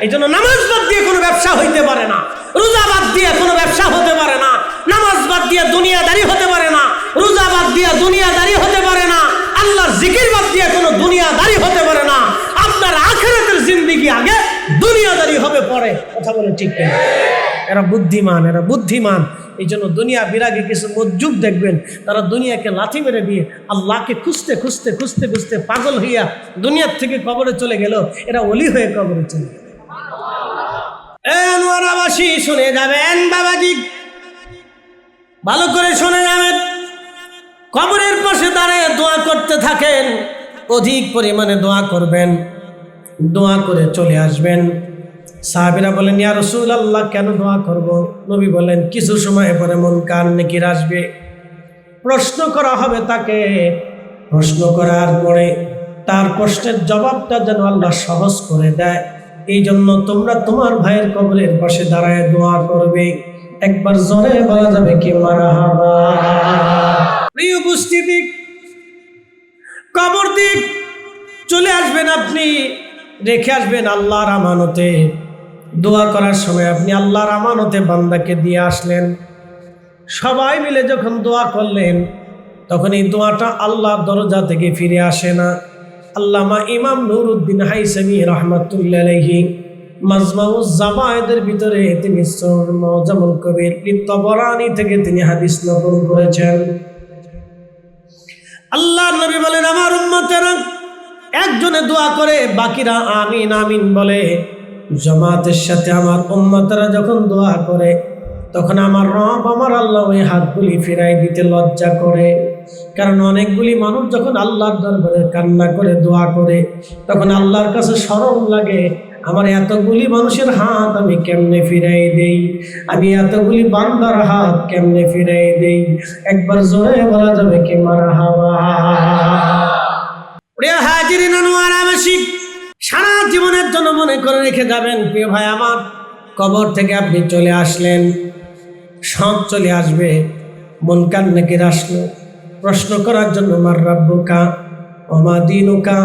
এই জন্য নামাজ বাদ দিয়ে কোনো ব্যবসা হইতে পারে না, রোজা বাদ দিয়ে কোনো ব্যবসা হতে পারে না, নামাজ বাদ দিয়ে দুনিয়াদারি হতে পারে না, রোজা বাদ দিয়ে দুনিয়াদারি হতে পারে না, আল্লাহর জিকির বাদ দিয়ে কোনো দুনিয়াদারি হতে পারে না। আপনার আখিরাতের জিন্দেগি আগে, দুনিয়াদারি হবে পরে। কথা বলে ঠিক কিনা? এরা বুদ্ধিমান। এই জন্য দুনিয়া বিরাগী কিছু মজ্জুব দেখবেন, তারা দুনিয়াকে লাথি মেরে দিয়ে আল্লাহকে খুঁজতে পাগল হইয়া দুনিয়ার থেকে কবরে চলে গেল। এরা ওলি হয়ে কবরে চলে গেল। আনোয়ারাবাসী শুনে যাবেন, বাবাজি ভালো করে শুনে যাবেন। কবরের পাশে দাঁড়িয়ে দোয়া করতে থাকেন, অধিক পরিমাণে দোয়া করবেন, দোয়া করে চলে আসবেন। সাহাবীরা বলেন, ইয়া রাসূলুল্লাহ কেন দোয়া করব? নবী বলেন, কিছু সময় পরে মুনকার নাকির আসবে, প্রশ্ন করা হবে তাকে। প্রশ্ন করার পরে তার প্রশ্নের জবাবটা যেন আল্লাহ সহজ করে দেয়, এই জন্য তোমরা তোমার ভাইয়ের কবরের পাশে দাঁড়ায় দোয়া করবে। একবার জোরে বলা যাবে কি মারহাবা? প্রিয় উপস্থিতি, কবর দিক চলে আসবেন, আপনি রেখে আসবেন আল্লাহর আমানতে। দোয়া করার সময় আপনি আল্লাহর আমানতে বান্দাকে দিয়ে আসলেন, সবাই মিলে যখন দোয়া করলেন তখন এই দোয়াটা আল্লাহর দরজা থেকে ফিরে আসে না। আল্লামা ইমাম নুরউদ্দিন হাইসামি রাহমাতুল্লাহি আলাইহি মাজমাউজ জাওয়ায়েদের ভিতরে তিনি সূরা মুআজ্জামুল কবির তাবরানী থেকে তিনি হাদিস নকল করেছেন। আল্লাহর নবী বলেন, আমার উম্মতেরা একজনে দোয়া করে বাকিরা আমিন আমিন বলে, জামাতের সাথে আমার উম্মতেরা যখন দোয়া করে তখন আমার রব আমার আল্লাহ ওই হাতগুলি ফিরাই দিতে লজ্জা করে। কারণ অনেকগুলি মানুষ যখন আল্লাহর দরবারে কান্না করে দোয়া করে তখন আল্লাহর কাছে শরম লাগে, আমার এতগুলি মানুষের হাত আমি কেমনে ফিরাই দেই, আমি এতগুলি বান্দার হাত কেমনে ফিরাই দেই। একবার জোরে বলা যাবে কি মারহাবা। প্রিয় হাজিরিন আনোয়ার আবাসিক, সারা জীবনের জন্য মনে করে রেখে যাবেন, প্রিয় ভাই আমার, কবর থেকে আপনি চলে আসলেন, সব চলে আসবে, মুনকার নাকির আসলো প্রশ্ন করার জন্য, মার রাব্বুকা ওয়া মা দীনুকা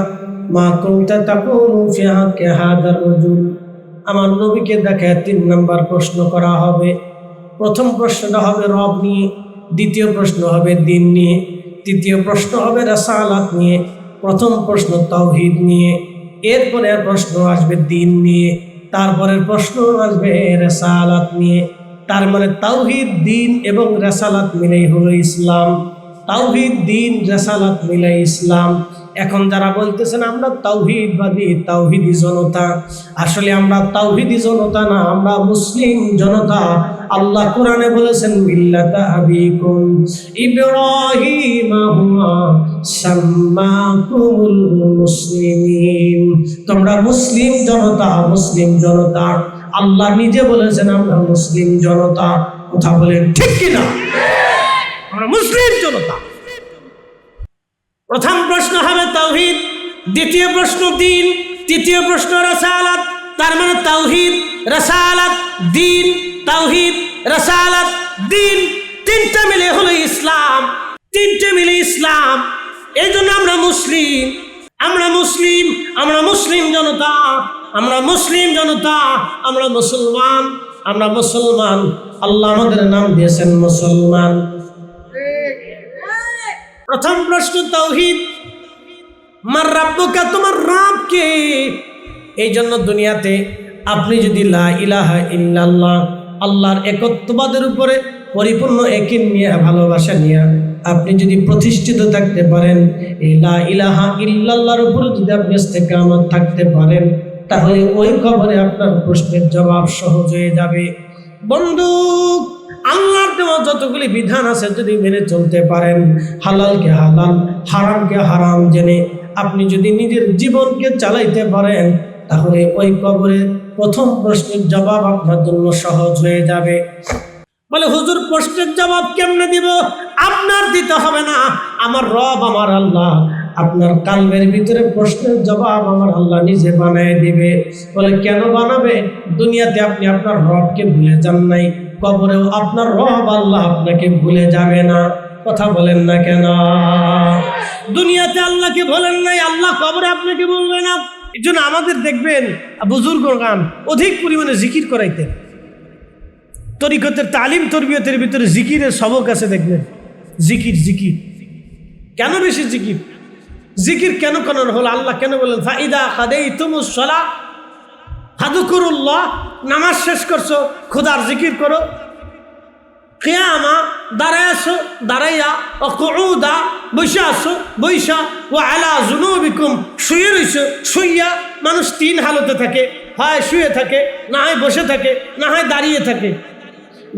মা কুনতা তাকুলু ফি হাক্কি হাদার রাজুল। আমার নবীকে দেখে 3 নম্বর প্রশ্ন করা হবে। প্রথম প্রশ্নটা হবে রব নিয়ে, দ্বিতীয় প্রশ্ন হবে দ্বীন নিয়ে, তৃতীয় প্রশ্ন হবে রাসালাত নিয়ে, প্রথম প্রশ্ন তাওহীদ নিয়ে, এরপরে প্রশ্ন আসবে দ্বীন নিয়ে, তারপরের প্রশ্ন আসবে রাসালাত নিয়ে। তার মানে তাওহীদ, দ্বীন এবং রাসালাত মিলেই হলো ইসলাম। তাওহীদ, দ্বীন, রাসালাত মিলাই ইসলাম। এখন যারা বলতেছেন আমরা তাওহীদবাদী, তাওহীদি জনতা, আসলে আমরা তাওহীদি জনতা না, আমরা মুসলিম জনতা। আল্লাহ কোরআনে বলেছেন, মিল্লাতা আবিকুম ইব্রাহিম হুয়া সাম্মাকুমুল মুসলিমিন। তোমরা মুসলিম জনতা, মুসলিম জনতা। আল্লাহ নিজে বলেছেন আমরা মুসলিম জনতা। কথা বলেন ঠিক কিনা? আমরা মুসলিম জনতা। প্রথম প্রশ্ন হবে তাওহীদ, দ্বিতীয় প্রশ্ন দ্বীন, তৃতীয় প্রশ্ন রাসালাত। তার মানে তাওহীদ, রাসালাত, দ্বীন, তাওহীদ, রাসালাত, দ্বীন, তিনটা মিলে হলো ইসলাম। তিনটে মিলে ইসলাম। এই জন্য আমরা মুসলিম, আমরা মুসলিম, আমরা মুসলিম জনতা, আমরা মুসলিম জনতা, আমরা মুসলমান, আমরা মুসলমান। আল্লাহ আমাদের নাম দিয়েছেন মুসলমান। প্রথম প্রশ্ন তাওহীদ, মার রাব্বুকা, তোমার রব কে? এই জন্য দুনিয়াতে আপনি যদি লা ইলাহা ইল্লাল্লাহ, আল্লাহর একত্ববাদের উপরে পরিপূর্ণ ইয়াকিন নিয়ে, ভালোবাসা নিয়ে আপনি যদি প্রতিষ্ঠিত থাকতে পারেন, এই লা ইলাহা ইল্লাল্লাহর উপরে যদি আপনি ইস্তেকামত থাকতে পারেন, তাহলে ওই কবরে আপনার প্রশ্নের জবাব সহজ হয়ে যাবে। বন্ধু, আল্লাহর দেওয়া যতগুলি বিধান আছে যদি মেনে চলতে পারেন, হালালকে হালাল, হারামকে হারাম জেনে আপনি যদি নিজের জীবনকে চালাইতে পারেন, তাহলে ওই কবরে প্রথম প্রশ্নের জবাব আপনার জন্য সহজ হয়ে যাবে। বলে, হুজুর প্রশ্নের জবাব কেমনে দিব? আপনার দিতে হবে না, আমার রব আমার আল্লাহ আপনার কালবের ভিতরে প্রশ্নের জবাব আমার আল্লাহ নিজে বানায় দিবে। বলে, কেন বানাবে? দুনিয়াতে আপনি আপনার রবকে ভুলে যান নাই, কবরেও আপনার রব আল্লাহ আপনাকে ভুলে যাবে না। কথা বলেন না কেন? দুনিয়াতে আল্লাহকে ভুলেন নাই, আল্লাহ কবরে আপনাকে বলবে না। এই জন্য আমাদের দেখবেন বুজুর্গগণ অধিক পরিমাণে জিকির করাইতেন। তরিকতের তালিম তরবিয়তের ভিতরে জিকিরের সবক আছে, দেখবেন জিকির। জিকির কেন বেশি জিকির? জিকির কেন করানো হলো? আল্লাহ কেন বলেন ফাইদা কাদাইতুমুস সালাহ ফাযকুরুল্লাহ, নামাজ শেষ করছো খোদার জিকির করো। কিয়ামা দাঁড়ায় আসো, দাঁড়াইয়া, ও কুউদা বসে আসো, বৈশা, ও আলা জুনুবিকুম শুয়ে রইছো, শুইয়া। মানুষ 3 হালতে থাকে, হয় শুয়ে থাকে, না হয় বসে থাকে, না হয় দাঁড়িয়ে থাকে।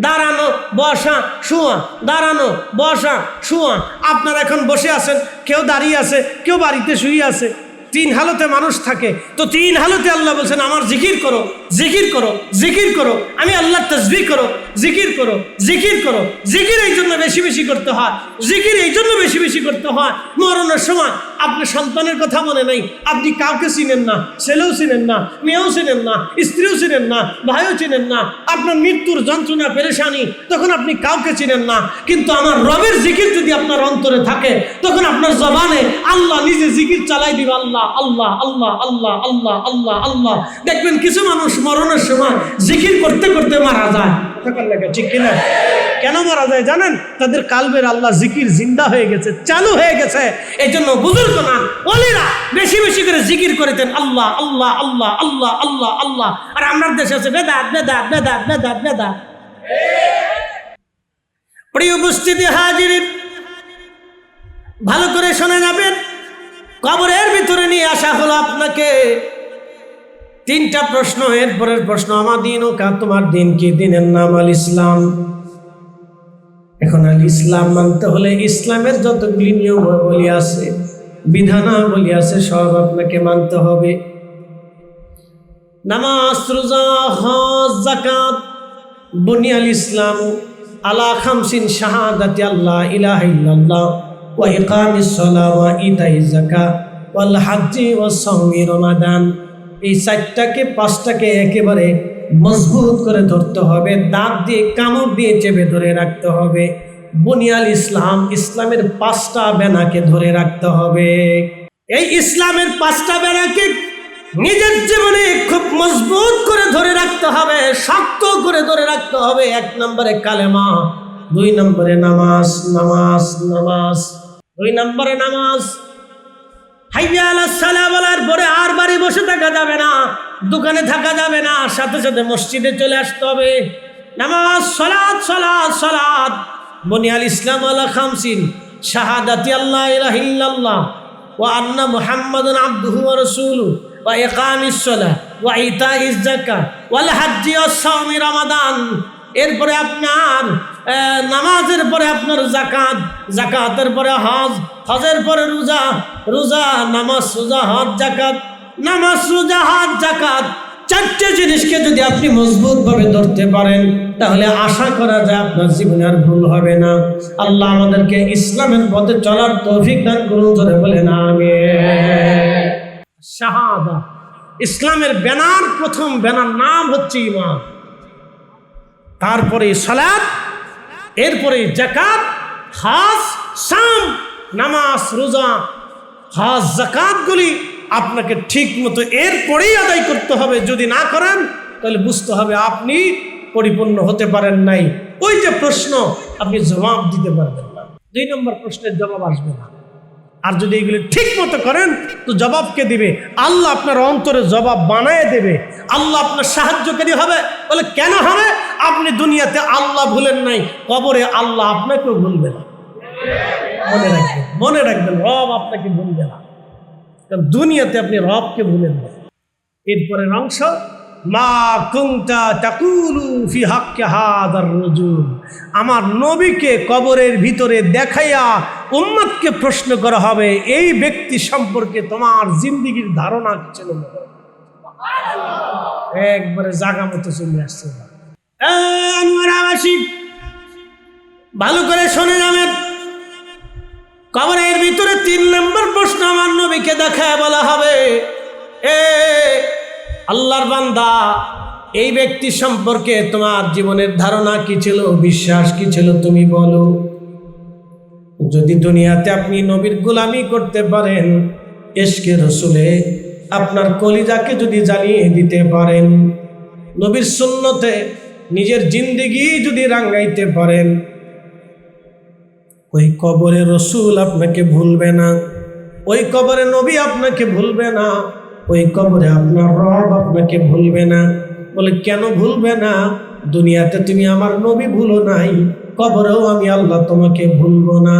দাঁড়ানো, বসা, শোয়া, দাঁড়ানো, বসা, শোয়া। আপনারা এখন বসে আছেন, কেউ দাঁড়িয়ে আছে, কেউ বাড়িতে শুয়ে আছে। 3 হালতে মানুষ থাকে। তো 3 হালতে আল্লাহ বলছেন আমার জিকির করো, জিকির করো, জিকির করো। আমি আল্লাহর তাসবিহ করো, জিকির করো, জিকির করো। জিকির এই জন্য বেশি বেশি করতে হয়, জিকির এই জন্য বেশি বেশি করতে হয়। মরণের সময় আপনি সন্তানের কথা মনে নাই, আপনি কাউকে চিনেন না, ছেলেও চিনেন না, মেয়েও চিনেন না, স্ত্রীও চিনেন না, ভাইও চিনেন না। আপনার মৃত্যুর যন্ত্রণা পেরেশানি, তখন আপনি কাউকে চিনেন না। কিন্তু আমার রবের জিকির যদি আপনার অন্তরে থাকে, তখন আপনার জবানে আল্লাহ নিজে জিকির চালাই দিবে। আল্লাহ আল্লাহ আল্লাহ আল্লাহ আল্লাহ আল্লাহ আল্লাহ। দেখবেন কিছু মানুষ মরণের সময় জিকির করতে করতে মারা যায়, ঠিক কিনা? কেন মারা যায় জানেন? তাদের কালবের আল্লাহ জিকির জিন্দা হয়ে গেছে, চালু হয়ে গেছে। এই জন্য বুজুর্গ না ওলিরা বেশি বেশি করে জিকির করেছেন, আল্লাহ আল্লাহ আল্লাহ আল্লাহ আল্লাহ আল্লাহ। আর আমার দেশে আছে বেদাত বেদাত বেদাত বেদাত বেদাত। প্রিয় উপস্থিতি হাজিরিন, ভালো করে শুনে যাবেন। কবরের ভিতরে নিয়ে আসা হলো আপনাকে তিনটা প্রশ্ন। এরপরের প্রশ্ন, আমার দিন ও কা, তোমার দিন কি? দিনের নাম আল ইসলাম। এখন আল ইসলাম মানতে হলে ইসলামের যতগুলি নিয়মাবলী আছে, বিধানাবলী আছে, সব আপনাকে মানতে হবে। নামাজ, রোজা, হজ, যাকাত। বুনিয়াল ইসলাম আলা খামসিন শাহাদাতি আল্লাহ ইলাহা ইল্লাল্লাহ ওয়া ইকামিস সালাহ ওয়া ইতাইজ যাকাত ওয়াল হজ্জি ওয়াস সাওমি রমাদান। এই চারটাকে পাঁচটাকে একেবারে মজবুত করে ধরতে হবে, দাঁত দিয়ে কামড় দিয়ে চেপে ধরে রাখতে হবে। বুনিয়াল ইসলাম, ইসলামের পাঁচটা বেনাকে ধরে রাখতে হবে। এই ইসলামের পাঁচটা বেনাকে নিজের জীবনে খুব মজবুত করে ধরে রাখতে হবে, শক্ত করে ধরে রাখতে হবে। 1 নম্বরে কালেমা, 2 নম্বরে নামাজ, নামাজ নামাজ, 2 নম্বরে নামাজ। হাইয়া আলাস সালাহ বলার পরে আর বাড়ি বসে থাকা যাবে না, দোকানে থাকা যাবে না, সাথে সাথে মসজিদে চলে আসতে হবে। নামাজ, সালাত সালাত সালাত। বুনিয়াল ইসলাম আলা খামসিন শাহাদাতি আল্লাহ ইলাহা ইল্লাল্লাহ ওয়া আন্না মুহাম্মাদুন আবদুহু ওয়া রাসূলুহু ওয়া ইকামিস সালাহ ওয়া ইতাইজ যাকাত ওয়াল হজ্জি ওয়াস সাওমি রমাদান। এরপরে আপনার নামাজের পরে আপনার যাকাত, যাকাতের পরে হজ, হজের পরে রোজা, রোজা নামাজ রোজা হজ যাকাত, নামাজ রোজা হজ যাকাত। 4টে জিনিসকে যদি আপনি মজবুতভাবে ধরতে পারেন তাহলে আশা করা যায় আপনার জীবনে আর ভুল হবে না। আল্লাহ আমাদেরকে ইসলামের পথে চলার তৌফিক দান করুন, জোরে বলেন আমিন। শাহাদা, ইসলামের ব্যানার, প্রথম ব্যানার নাম হচ্ছে ঈমান, তারপরে সালাত, এরপরে যাকাত, হজ, সাম, নামাজ, রোজা, হজ, যাকাতগুলি আপনাকে ঠিক মতো এরপরেই আদায় করতে হবে। যদি না করেন তাহলে বুঝতে হবে আপনি পরিপূর্ণ হতে পারেন নাই। ওই যে প্রশ্ন, আপনি জবাব দিতে পারবেন না, 2 নম্বর প্রশ্নের জবাব আসবে না। আর যদি এগুলি ঠিক মতো করেন তো জবাবকে দিবে আল্লাহ, আপনার অন্তরে জবাব বানায় দেবে। আল্লাহ আপনার সাহায্যকারী হবে। বলে কেন হবে? আপনি দুনিয়াতে আল্লাহ ভুলেন নাই, কবরে আল্লাহ আপনাকেও ভুলবে না। মনে রাখবেন, মনে রাখবেন, রব আপনাকে ভুলবে না, কারণ দুনিয়াতে আপনি রবকে ভুলেন না। এরপরের অংশ, মা কুনতা তাকুলু ফি হাক্কি হাদার রাজুল। আমার নবীকে কবরের ভিতরে দেখাইয়া উম্মতকে প্রশ্ন করা হবে, এই ব্যক্তি সম্পর্কে তোমার জিন্দেগীর ধারণা কি ছিল? একবারে জায়গা মতো চলে আসছে। ভালো করে শুনে যাবেন, কবরের ভিতরে 3 নম্বর প্রশ্ন আমার নবীকে দেখায় বলা হবে, এ আল্লাহর বান্দা, এই ব্যক্তি সম্পর্কে তোমার জীবনের ধারণা কি ছিল, বিশ্বাস কি ছিল, তুমি বলো। যদি দুনিয়াতে আপনি নবীর গোলামি করতে পারেন, ইশকে রসুলে আপনার কলিজাকে যদি জ্বালিয়ে দিতে পারেন, নবীর সুন্নতে নিজের জিন্দেগি যদি রাঙ্গাইতে পারেন, ওই কবরে রসুল আপনাকে ভুলবে না, ওই কবরে নবী আপনাকে ভুলবে না, ওই কবরে আপনার রব আপনাকে ভুলবে না। বলে কেন ভুলবে না? দুনিয়াতে তুমি আমার নবী ভুলো নাই, কবরেও আমি আল্লাহ তোমাকে ভুলবো না,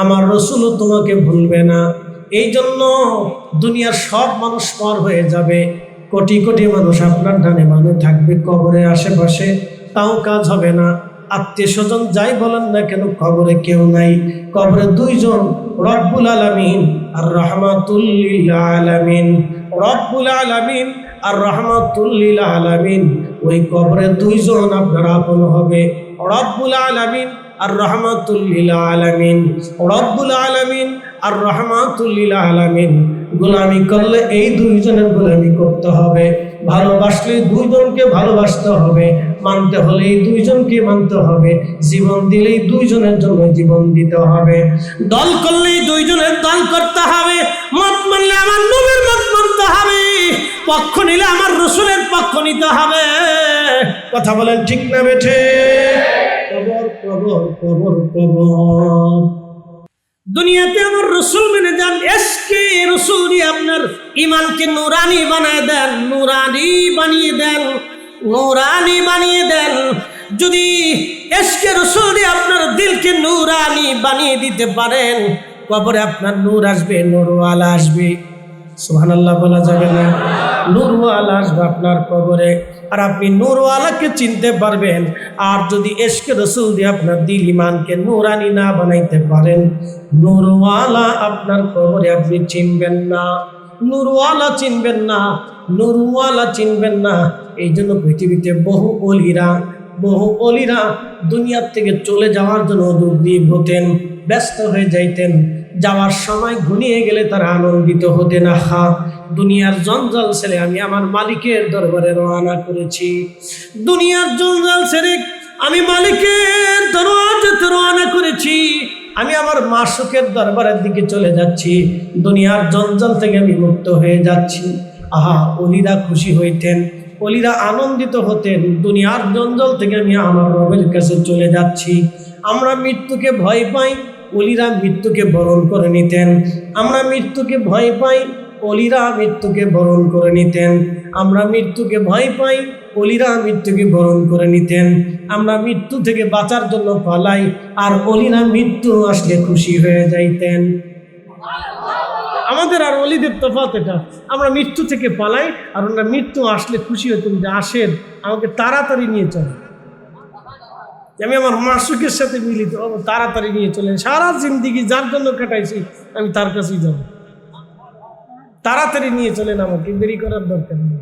আমার রসুলও তোমাকে ভুলবে না। এই জন্য দুনিয়ার সব মানুষ পর হয়ে যাবে, কোটি কোটি মানুষ আপনার ডানে বামে থাকবে কবরের আশেপাশে, তাও কাজ হবে না। আত্মীয় স্বজন যাই বলেন না কেন, কবরে কেউ নাই। কবরে 2 জন, রব্বুল আলামিন আর রাহমাতুল লিল আলামিন। রব্বুল আলামিন আর রাহমাতুল লিল আলামিন, ওই কবরে 2 জন আপনার আপন হবে। রব্বুল আলামিন আর রাহমাতুল লিল আলামিন, রব্বুল আলামিন আর রাহমাতুল লিল আলামিন। গোলামি করলে এই 2 জনের গোলামি করতে হবে, ভালোবাসলে 2 জনকে ভালোবাসতে হবে, মানতে হলে এই 2 জনকে মানতে হবে, জীবন দিলেই 2 জনের জন্য জীবন দিতে হবে, দল করলেই 2 জনের দল করতে হবে, মত মানলে আমার নবীর মত মানতে হবে, পক্ষ নিলে আমার রসুলের পক্ষ নিতে হবে। কথা বলেন ঠিক না বেঠে? কবর কবর কবর কবর। দুনিয়াতে আমার রসুল মেনে যান, এসকে রসুল দিয়ে আপনার ইমানকে নুরানি বানিয়ে দেন, নুরানি বানিয়ে দেন, নুরানি বানিয়ে দেন। যদি এসকে রসুল দিয়ে আপনার দিলকে নুরানি বানিয়ে দিতে পারেন, কবরে আপনার নূর আসবে, নূরওয়ালা আসবে। সুবহানাল্লাহ বলা যাবে না? নূরওয়ালা আসবে আপনার কবরে, আর আপনি নূরওয়ালাকে চিনতে পারবেন। আর যদি এশকে রসুল দিয়ে আপনার দিল ইমানকে নূরানি না বানাইতে পারেন, নূরওয়ালা আপনার কবরে আপনি চিনবেন না, নূরওয়ালা চিনবেন না, নূরওয়ালা চিনবেন না। এই জন্য পৃথিবীতে বহু অলিরা দুনিয়ার থেকে চলে যাওয়ার জন্য উদ্গ্রীব হতেন, ব্যস্ত হয়ে যাইতেন। যাওয়ার সময় ঘনিয়ে গেলে তারা আনন্দিত হতেন, আহা দুনিয়ার জঞ্জাল ছেড়ে আমি আমার মালিকের দরবারে রওনা করেছি, দুনিয়ার জঞ্জাল ছেড়ে আমি মালিকের দরবারে রওনা করেছি, আমি আমার মাসুকের দরবারের দিকে চলে যাচ্ছি, দুনিয়ার জঞ্জাল থেকে আমি মুক্ত হয়ে যাচ্ছি। আহা অলিরা খুশি হইতেন, অলিরা আনন্দিত হতেন, দুনিয়ার জঞ্জাল থেকে আমি আমার রবের কাছে চলে যাচ্ছি। আমরা মৃত্যুকে ভয় পাই, অলিরা মৃত্যুকে বরণ করে নিতেন। আমরা মৃত্যুকে ভয় পাই, অলিরা মৃত্যুকে বরণ করে নিতেন। আমরা মৃত্যুকে ভয় পাই, অলিরা মৃত্যুকে বরণ করে নিতেন। আমরা মৃত্যু থেকে বাঁচার জন্য পালাই, আর অলিরা মৃত্যু আসলে খুশি হয়ে যাইতেন। আমাদের আর অলিদের তফাৎ এটা, আমরা মৃত্যু থেকে পালাই, আর ওনারা মৃত্যু আসলে খুশি হতেন যে আসেন আমাকে তাড়াতাড়ি নিয়ে চলে, আমি আমার মাসুকের সাথে মিলিত হব, তাড়াতাড়ি নিয়ে চলেন। সারা জিন্দিগি যার জন্য কাটাইছি আমি তার কাছেই যাব, তাড়াতাড়ি নিয়ে চলেন, আমাকে দেরি করার দরকার নেই।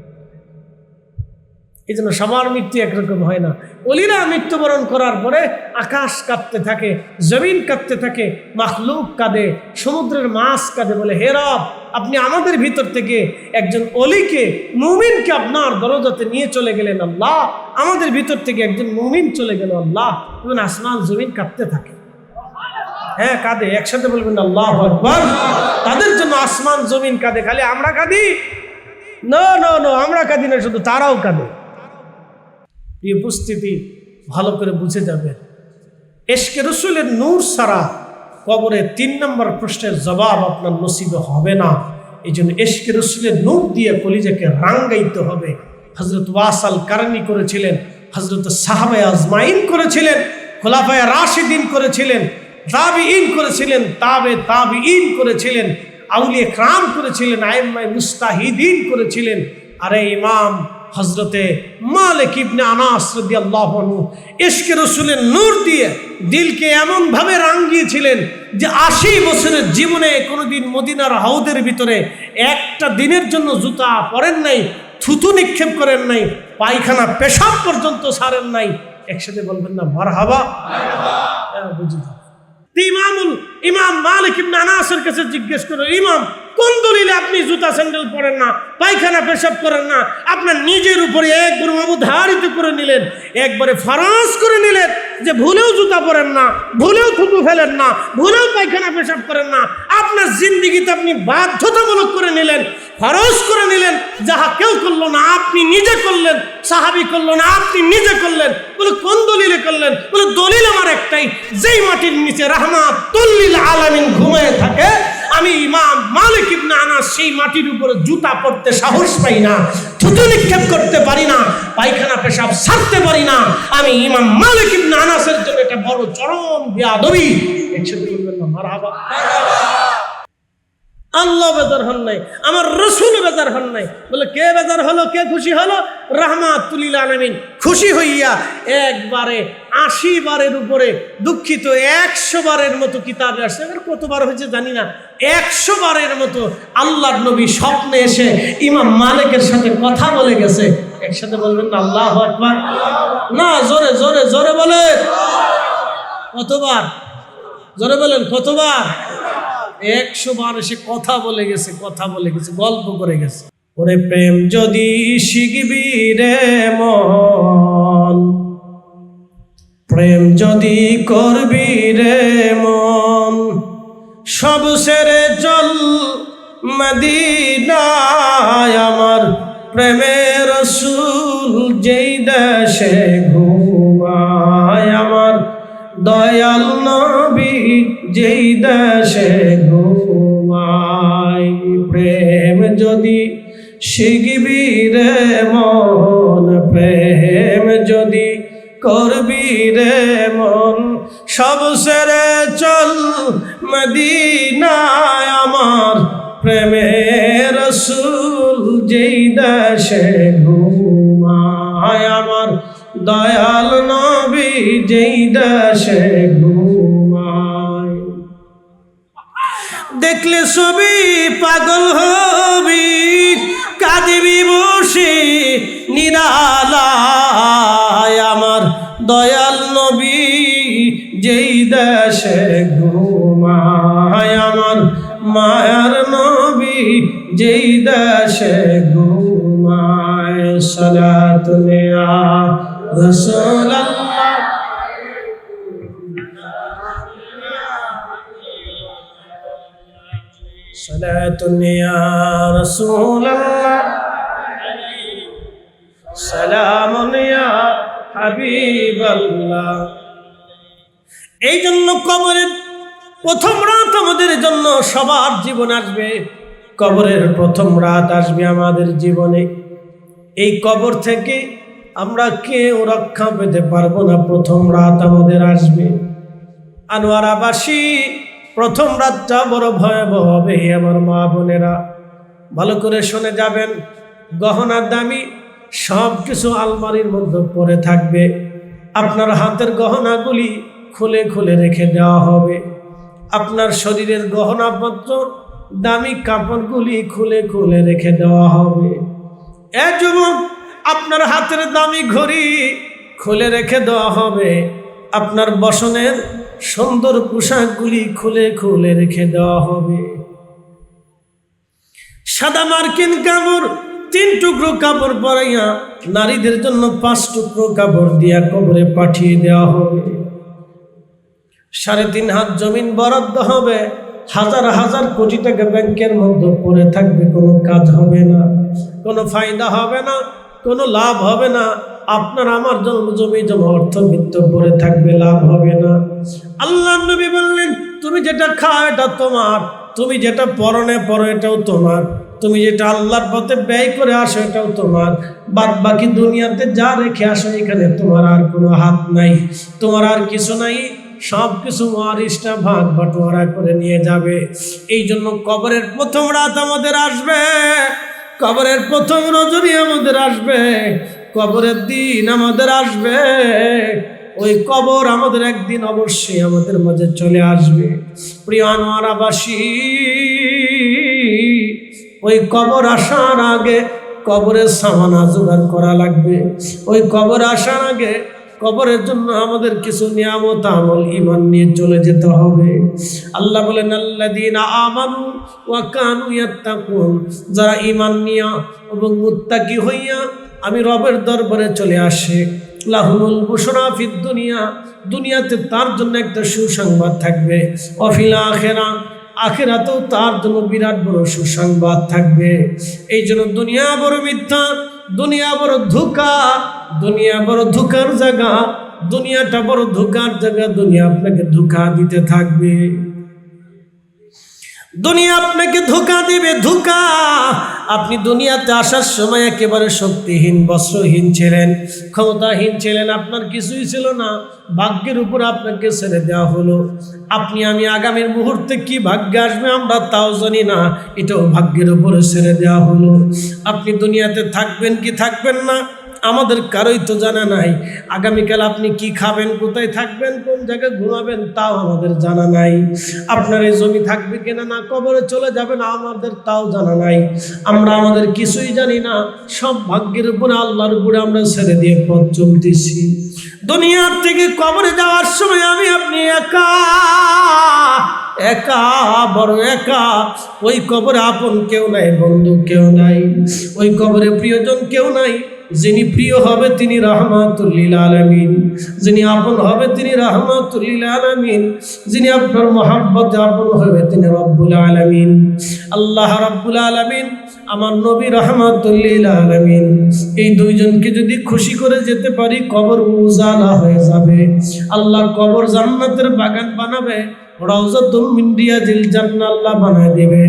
এই জন্য সবার মৃত্যু একরকম হয় না। অলিরা মৃত্যুবরণ করার পরে আকাশ কাঁপতে থাকে, জমিন কাঁপতে থাকে, মাখলুক কাঁদে, সমুদ্রের মাছ কাঁদে, বলে হে রব, আপনি আমাদের ভিতর থেকে একজন অলিকে, মুমিনকে আপনার দরজাতে নিয়ে চলে গেলেন আল্লাহ, আমাদের ভিতর থেকে একজন মুমিন চলে গেল আল্লাহ। তখন আসমান জমিন কাঁপতে থাকে, হ্যাঁ কাঁদে, একসাথে বলবেন আল্লাহু আকবার। তাদের জন্য আসমান জমিন কাঁদে, খালি আমরা কাঁদি না, আমরা কাঁদি না, শুধু তারাও কাঁদে। এই উপস্থিতি ভালো করে বুঝে যাবেন, এশকে রসুলের নূর ছাড়া কবরে 3 নম্বর প্রশ্নের জবাব আপনার নসিবে হবে না। এই জন্য এশকে রসুলের নূর দিয়ে কলিজাকে রাঙ্গাইতে হবে। হযরত ওয়াসাল কারণী করেছিলেন, হযরত সাহাবায়ে আজমাইন করেছিলেন, খোলাফায়ে রাশিদিন করেছিলেন, তাবিঈন করেছিলেন, তাবিঈন করেছিলেন, আউলিয়া کرام করেছিলেন, আইম্মায়ে মুস্তাহিদিন করেছিলেন। আরে ইমাম হযরতে মালিক ইবনে আনাস রাদিয়াল্লাহু আনহু ইশকে রাসূলের নূর দিয়ে দিলকে এমন ভাবে রাঙিয়েছিলেন যে 80 বছরের জীবনে কোনোদিন মদিনার হাউদের ভিতরে একটা দিনের জন্য জুতা পরেন নাই, থুতু নিক্ষেপ করেন নাই, পায়খানা পেশাব পর্যন্ত ছাড়েন নাই। একসাথে বলবেন না মারহাবা? বুঝি ইমাম মালিক ইবনে আনাসের কাছে জিজ্ঞেস করে, ইমাম কোন দলিলে আপনি জুতা স্যান্ডেল পরেন না, পায়খানা পেশাব করেন না? আপনার নিজের উপরে একবার অবধারিত করে নিলেন, একবারে ফরজ করে নিলেন যে ভুলেও জুতা পরেন না, ভুলেও থুতু ফেলেন না, ভুলেও পায়খানা পেশাব করেন না। আপনার জিন্দিগিতে আপনি বাধ্যতামূলক করে নিলেন, ফরজ করে নিলেন, যাহা কেউ করলো না আপনি নিজে করলেন, সাহাবী করলো না আপনি নিজে করলেন। বলে কোন দলিলে করলেন? বলে দলিল আমার একটাই, যেই মাটির নিচে রাহমাতুল লিল আলামিন ঘুমিয়ে থাকে, আমি ইমাম মালিক ইবনে আনাস সেই মাটির উপরে জুতা পরতে সাহস পাই না, থুতু নিক্ষেপ করতে পারি না, পায়খানা পেশাব ছাড়তে পারি না। আমি ইমাম মালিক ইবনে আনাসের জন্য এটা বড় চরম বেয়াদবি। একসাথে বলবেন না মারহাবা? আল্লাহ বেজার হন নাই, আমার রসুল বেজার হন নাই। বলে কে বেজার হলো, কে খুশি হলো? রাহমাতুল লিল আলামিন খুশি হইয়া একবারে 80 বারের উপরে, দুঃখিত 100 বারের মতো কিতাবে আসছে, কতবার হয়েছে জানি না, 100 বারের মতো আল্লাহর নবী স্বপ্নে এসে ইমাম মালিকের সাথে কথা বলে গেছে। একসাথে বলবেন না আল্লাহু আকবার? না, জোরে জোরে জোরে বলে কতবার? জোরে বলেন কতবার? 100 বার এসে কথা বলে গেছে, কথা বলে গেছে, গল্প করে গেছে। ওরে প্রেম যদি শিখবি রে মন, প্রেম যদি করবি রে মন, সব ছেড়ে চল মদিনায় আমার প্রেমের রাসূল যেই দেশে ঘুমায়, আমার দয়াল নবী যেই দেশে ঘুমায়। প্রেম যদি শিখবি রে মন, প্রেম যদি করবি রে মন, সব ছেড়ে চল মদিনায়, আমার প্রেমের রাসূল যেই দেশে ঘুমায়, আমার দয়াল নবী যেই দেশে ঘুমায়। দেখলে ছবি পাগল হবি, কাঁদিবি বসে নিরালায়, আমার দয়াল নবী যেই দেশে ঘুমায়, আমার মায়ার নবী যেই দেশে ঘুমায়। সালাতুন ইয়া রাসূলুল্লাহ, সালাতুন ইয়া রাসূলুল্লাহ, সালামুন ইয়া হাবিবাল্লাহ। এই জন্য কবরের প্রথম রাত আমাদের জন্য সবার জীবন আসবে, কবরের প্রথম রাত আসবে আমাদের জীবনে। এই কবর থেকে আমরা কেউ রক্ষা পেতে পারবো না, প্রথম রাত আমাদের আসবে। আনোয়ারাবাসী, প্রথম রাতটা বড় ভয়াবহ হবে আমার মা বোনেরা, ভালো করে শুনে যাবেন। গহনা দামি সব কিছু আলমারির মধ্যে পড়ে থাকবে, আপনার হাতের গহনাগুলি খুলে খুলে রেখে দেওয়া হবে, আপনার শরীরের গহনাপত্র দামি কাপড়গুলি খুলে খুলে রেখে দেওয়া হবে। এ যুবক, আপনার হাতের দামি ঘড়ি খুলে রেখে দেওয়া হবে, আপনার বসনের সুন্দর পোশাকগুলি খুলে খুলে রেখে দেওয়া হবে। সাদা মার্কিন কাপড় 3 টুকরো কাপড় পরাইয়া নারীদের জন্য 5 টুকরো কাপড় দিয়া কবরে পাঠিয়ে দেওয়া হবে। 3.5 হাত জমিন বরাদ্দ হবে, হাজার হাজার কোটি টাকা ব্যাংকের মধ্যে পড়ে থাকবে, কোনো কাজ হবে না, কোনো ফায়দা হবে না, কোনো লাভ হবে না। আপনার আমার জমি জমা অর্থবিত্ত পড়ে থাকবে, লাভ হবে না। আল্লাহর নবী বললেন, তুমি যেটা খাও এটা তোমার, তুমি যেটা পরনে পরো এটাও তোমার, তুমি যেটা আল্লাহর পথে ব্যয় করে আসো এটাও তোমার, বাদ বাকি দুনিয়াতে যা রেখে আসো এখানে তোমার আর কোনো হাত নাই, তোমার আর কিছু নাই, সব কিছু ওয়ারিসটা ভাগ বাটোয়ারা করে নিয়ে যাবে। এই জন্য কবরের প্রথম রাত আমাদের আসবে, কবরের প্রথম রজনী আমাদের আসবে, কবরের দিন আমাদের আসবে। ওই কবর আমাদের একদিন অবশ্যই আমাদের মাঝে চলে আসবে। প্রিয় আনোয়ারাবাসী, ওই কবর আসার আগে কবরের সামানা জোগাড় করা লাগবে। ওই কবর আসার আগে কবরের জন্য আমাদের কিছু নিয়ামত আমল ঈমান নিয়ে চলে যেতে হবে। আল্লাহ বলেন, আল্লাযীনা আমানু ওয়া কানু ইয়াত্তাকুন, যারা ঈমান নিয়া এবং মুত্তাকি হইয়া আমি রবের দরবারে চলে আসে, লাহুমুল বুশরা ফিদ দুনিয়া, দুনিয়াতে তার জন্য একটা সুসংবাদ থাকবে, ওয়া ফিল আখিরা, আখিরাতেও তার জন্য বিরাট বড় সুসংবাদ থাকবে। এই জন্য দুনিয়া বড় মিথ্যা, দুনিয়া বড় ধোঁকা, দুনিয়া বড় ধোঁকার জায়গা, দুনিয়াটা বড় ধোঁকার জায়গা। দুনিয়া আপনাকে ধোঁকা দিতে থাকবে, দুনিয়া আপনাকে ধোঁকা দিবে, ধোঁকা। আপনি দুনিয়াতে আসার সময় একেবারে শক্তিহীন, বস্ত্রহীন ছিলেন, ক্ষমতাহীন ছিলেন, আপনার কিছুই ছিল না, ভাগ্যের উপর আপনাকে ছেড়ে দেওয়া হলো। আপনি আমি আগামীর মুহূর্তে কি ভাগ্যে আসবে আমরা তাও জানি না, এটাও ভাগ্যের উপরে ছেড়ে দেওয়া হলো। আপনি দুনিয়াতে থাকবেন কি থাকবেন না আমাদের কারোই তো জানা নাই। আগামীকাল আপনি কি খাবেন, কোথায় থাকবেন, কোন জায়গায় ঘুমাবেন তাও আমাদের জানা নাই। আপনার এই জমি থাকবে কিনা, না কবরে চলে যাবেন আমাদের তাও জানা নাই। আমরা আমাদের কিছুই জানি না, সব ভাগ্যের উপরে আল্লাহর উপরে আমরা ছেড়ে দিয়ে পথ চলতেছি। দুনিয়ার থেকে কবরে যাওয়ার সময় আমি আপনি একা একা, বড় একা। ওই কবরে আপন কেউ নাই, বন্ধু কেউ নাই, ওই কবরে প্রিয়জন কেউ নাই। যিনি প্রিয় হবে তিনি রাহমাতুল লিল আলামিন, যিনি আপন হবে তিনি রাহমাতুল লিল আলামিন, যিনি আপনার মহব্বতে আপন হবে তিনি রব্বুল আলামিন। আল্লাহ রাব্বুল আলামিন আমার নবী রাহমাতুল লিল আলামিন এই দুইজনকে যদি খুশি করে যেতে পারি, কবর উজালা হয়ে যাবে। আল্লাহ কবর জান্নাতের বাগান বানাবে, রাউযাতুম মিন রিয়াজিল জান্নাহ আল্লাহ বানায় দিবে।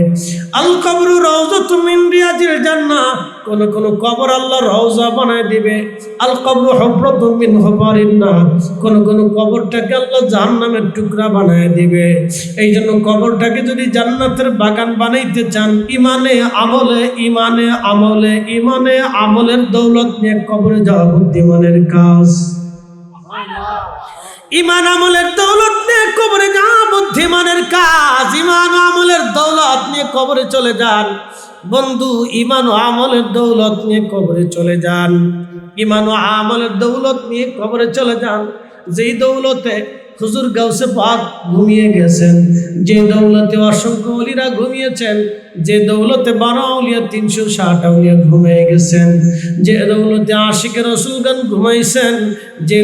আল কবরু রাউযাতুম মিন রিয়াজিল জান্নাহ, কোন কোন কবর আল্লাহ রওজা বানায় দিবে। আল কবরু হুফরাতুম মিন হুফারিন নার, কোন কোন কবরটাকে আল্লাহ জাহান্নামের টুকরা বানায় দিবে। এই জন্য কবরটাকে যদি জান্নাতের বাগান বানাইতে চান, ইমানে আমলে, ইমানে আমলে, ইমানে আমলের দৌলত নিয়ে কবরে যাওয়া বুদ্ধিমানের কাজ। ইমান আমলের দৌলত নিয়ে কবরে যাওয়া বুদ্ধিমানের কাজ। ইমান আমলের দৌলত নিয়ে কবরে চলে যান বন্ধু, ইমান ও আমলের দৌলত নিয়ে কবরে চলে যান, ইমান ও আমলের দৌলত নিয়ে কবরে চলে যান। যেই দৌলতে হুজুর গাউসে পাক ঘুমিয়ে গেছেন, যে দৌলতে অসংখ্য ওলিরা ঘুমিয়েছেন, যে দৌলতে 12 আউলিয়া 360 আউলিয়া ঘুমিয়ে গেছেন, যে দৌলতে আশিকে রাসূলগণ ঘুমাইছেন, যে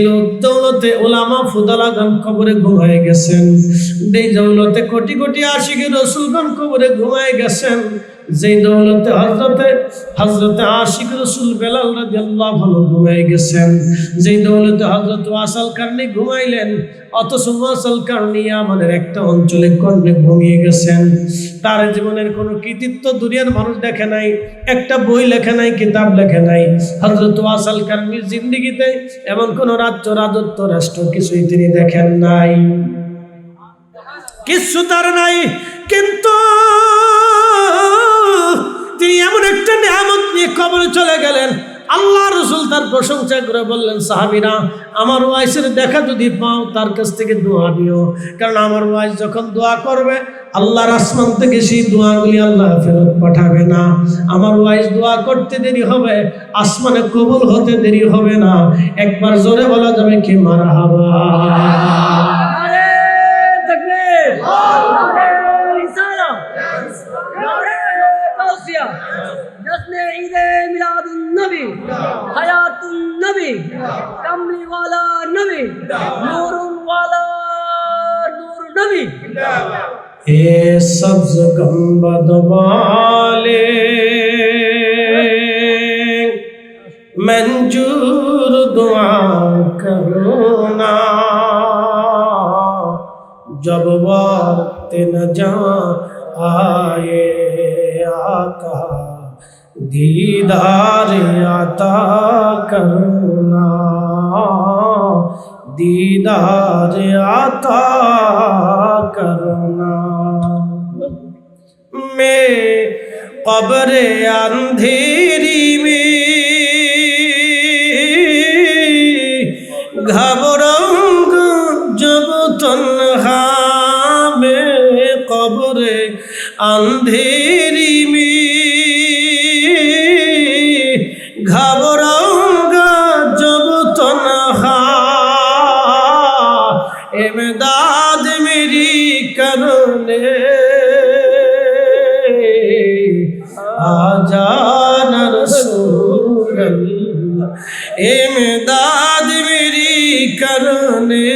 দৌলতে ওলামা ফুদালাগণ কবরে ঘুমিয়ে গেছেন, যে দৌলতে কোটি কোটি আশিকে রাসূলগণ কবরে ঘুমিয়ে গেছেন, যেই দৌলতে হযরতে আশিক রাসূল বেলাল রাদিয়াল্লাহু আনহু ঘুমিয়ে গেছেন, যেই দৌলতে হযরত ওয়াসাল কারনী ঘুমাইলেন, অথচ ওয়াসাল কারনী আমাদের একটা অঞ্চলে কর্ণে ঘুমিয়ে গেছেন। তার জীবনের কোনো কৃতিত্ব দুনিয়ার মানুষ দেখে নাই, একটা বই লেখে নাই, কিতাব লেখে নাই। হযরত ওয়াসাল কারনীর জিন্দেগিতে এমন কোন রাজ্য, রাজত্ব, রাষ্ট্র কিছুই তিনি দেখেন নাই, কিছু তার নাই। কিন্তু তিনি এমন একটা নিয়ামত নিয়ে কবরে চলে গেলেন। আল্লাহ রাসূল তার প্রশংসা করে বললেন, সাহাবীরা আমার ওয়াইসের দেখা যদি পাও তার কাছ থেকে দোয়া দিও, কারণ আমার ওয়াইস যখন দোয়া করবে আল্লাহর আসমান থেকে সেই দোয়াগুলি আল্লাহ ফেরত পাঠাবে না। আমার ওয়াইস দোয়া করতে দেরি হবে, আসমানে কবুল হতে দেরি হবে না। একবার জোরে বলা যাবে কি মারহাবা। जश्न ईद मिलादुन नबी, हयातुन नबी, कमली वाला नबी, नूरुन वाला नूर नबी। ए सब्ज गंबद वाले मंजूर दुआ करो ना, जब वक्त न जा आए आका दीदार आता करना, दीदार आता करना। मैं कब्र अंधेरी में घबराऊंगा जब तन्हा, मैं कब्र अंधेरी में घबराऊंगा जब तन्हा, इमदाद मेरी करने आ जाना रसूल अल्लाह, इमदाद मेरी करने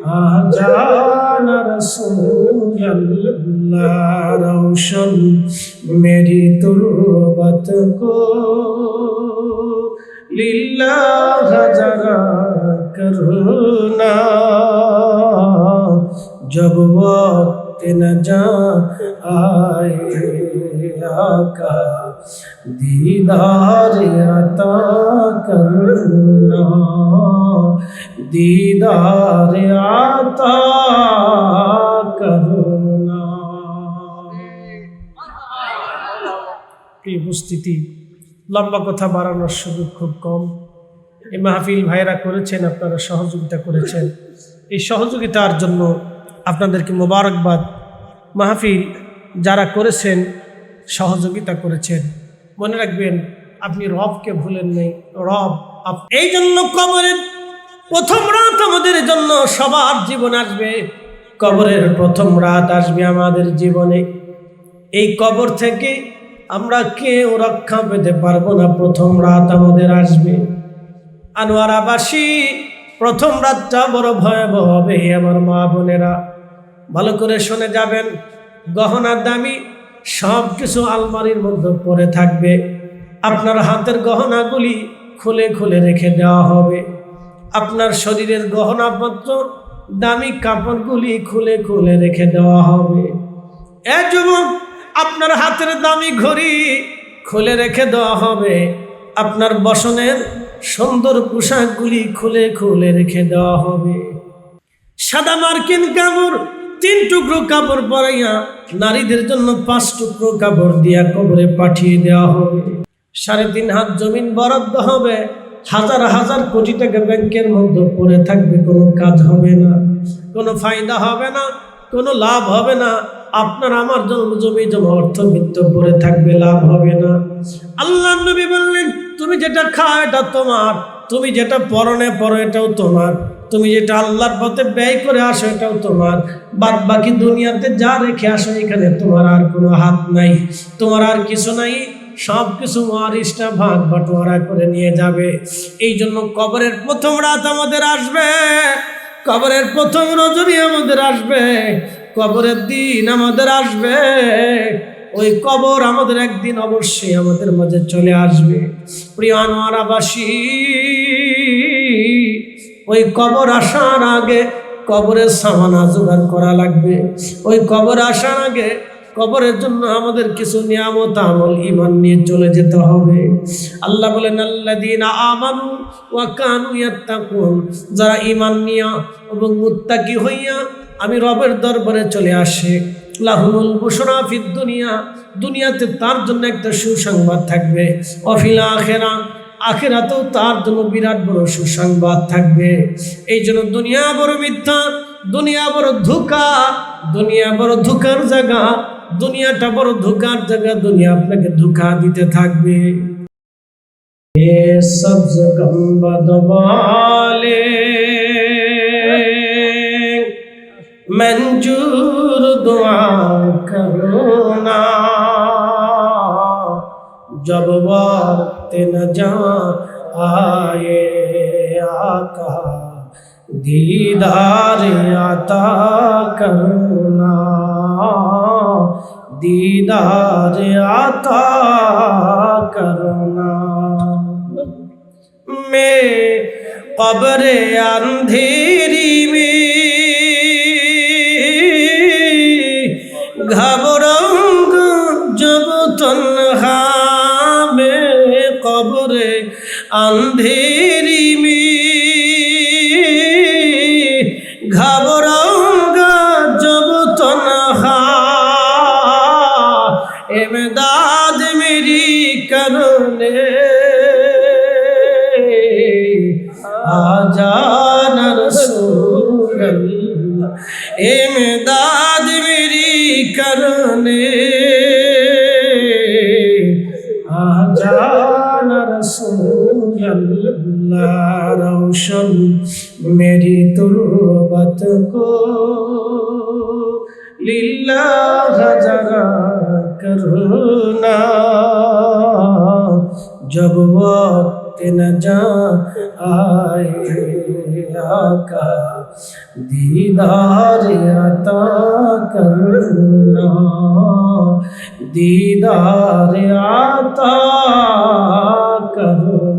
आ जाना रसूल अल्लाह। रोशन मेरी तुर्बत को लिल्लाह जरा करना, जब वक्त न जा आए आका दीदार अता करना, दीदार अता करना। প্রিয় উপস্থিতি, লম্বা কথা বাড়ানোর সুযোগ খুব কম। এই মাহফিল ভাইরা করেছেন, আপনারা সহযোগিতা করেছেন, এই সহযোগিতার জন্য আপনাদেরকে মোবারকবাদ। মাহফিল যারা করেছেন, সহযোগিতা করেছেন, মনে রাখবেন আপনি রবকে ভুলেন নাই। রব এই জন্য কবরের প্রথম রাত আমাদের জন্য সবার জীবন আসবে, কবরের প্রথম রাত আসবে আমাদের জীবনে। এই কবর থেকে আমরা কেউ রক্ষা পেতে পারবো না, প্রথম রাত আমাদের আসবে। আনোয়ারাবাসী, প্রথম রাতটা বড় ভয়াবহ হবে আমার মা বোনেরা, ভালো করে শুনে যাবেন। গহনা দামি সব কিছু আলমারির মধ্যে পড়ে থাকবে, আপনার হাতের গহনাগুলি খুলে খুলে রেখে দেওয়া হবে, আপনার শরীরের গহনাপত্র দামি কাপড়গুলি খুলে খুলে রেখে দেওয়া হবে। এ যুবক, আপনার হাতের দামি ঘড়ি খুলে রেখে দেওয়া হবে, আপনার বসনের সুন্দর পোশাকগুলি খুলে খুলে রেখে দেওয়া হবে। সাদা মার্কিন কাপড় 3 টুকরো কাপড় পরাইয়া নারীদের জন্য 5 টুকরো কাপড় দিয়া কবরে পাঠিয়ে দেওয়া হবে। 3.5 হাত জমিন বরাদ্দ হবে, হাজার হাজার কোটি টাকা ব্যাংকের মধ্যে পড়ে থাকবে, কোনো কাজ হবে না, কোনো ফায়দা হবে না, কোনো লাভ হবে না। আপনার আমার জন্য জমি জমা অর্থবিত্ত পড়ে থাকবে, লাভ হবে না। আল্লাহ নবী বললেন, তুমি যেটা খাও এটা তোমার, তুমি যেটা পরনে পরো এটাও তোমার, তুমি যেটা আল্লাহর পথে ব্যয় করে আসো এটাও তোমার, বাদ বাকি দুনিয়াতে যা রেখে আসো এখানে তোমার আর কোনো হাত নাই, তোমার আর কিছু নাই, সব কিছু ওয়ারিসটা ভাগ বাটোয়ারা করে নিয়ে যাবে। এই জন্য কবরের প্রথম রাত আমাদের আসবে, কবরের প্রথম রজনী আমাদের আসবে, কবরের দিন আমাদের আসবে। ওই কবর আমাদের একদিন অবশ্যই আমাদের মাঝে চলে আসবে। প্রিয় আনোয়ারাবাসী, ওই কবর আসার আগে কবরের সামানা জোগাড় করা লাগবে। ওই কবর আসার আগে কবরের জন্য আমাদের কিছু নিয়ামত আমল ঈমান নিয়ে চলে যেতে হবে। আল্লাহ বলেন, আল্লাযীনা আমানু ওয়া কানু ইয়াত্তাকুন, যারা ঈমান নিয়া এবং মুত্তাকি হইয়া আমি রবের দরবারে চলে আসে, লাহুমুল বুশরা ফিদ দুনিয়া, দুনিয়াতে তার জন্য একটা সুসংবাদ থাকবে, ওয়া ফিল আখিরা, আখিরাতেও তার জন্য বিরাট বড় সুসংবাদ থাকবে। এই জন্য দুনিয়া বড় মিথ্যা, দুনিয়া বড় ধোঁকা, দুনিয়া বড় ধোঁকার জায়গা, দুনিয়াটা বড় ধোঁকার জায়গা, দুনিয়া আপনাকে ধোঁকা দিতে থাকবে। এ সবজ গম্বদ वाले मंजूर दुआ करो ना, जब वक्त न जा आए आका दीदार आता करना, दीदार आता करना। मैं कब्र अंधेरी में घबराऊंगा जब तन्हा, मैं कब्र अंधेरी में घबराऊंगा जब तन्हा, इमदाद मेरी करने आजान रसूल अल्लाह, इमदाद मेरी करने आजान रसूल अल्लाह, रोशन मेरी तुर्बत को लिल्लाह जरा करना, जब वक्त न जा आए आका दीदार अता करना, दीदार अता करना।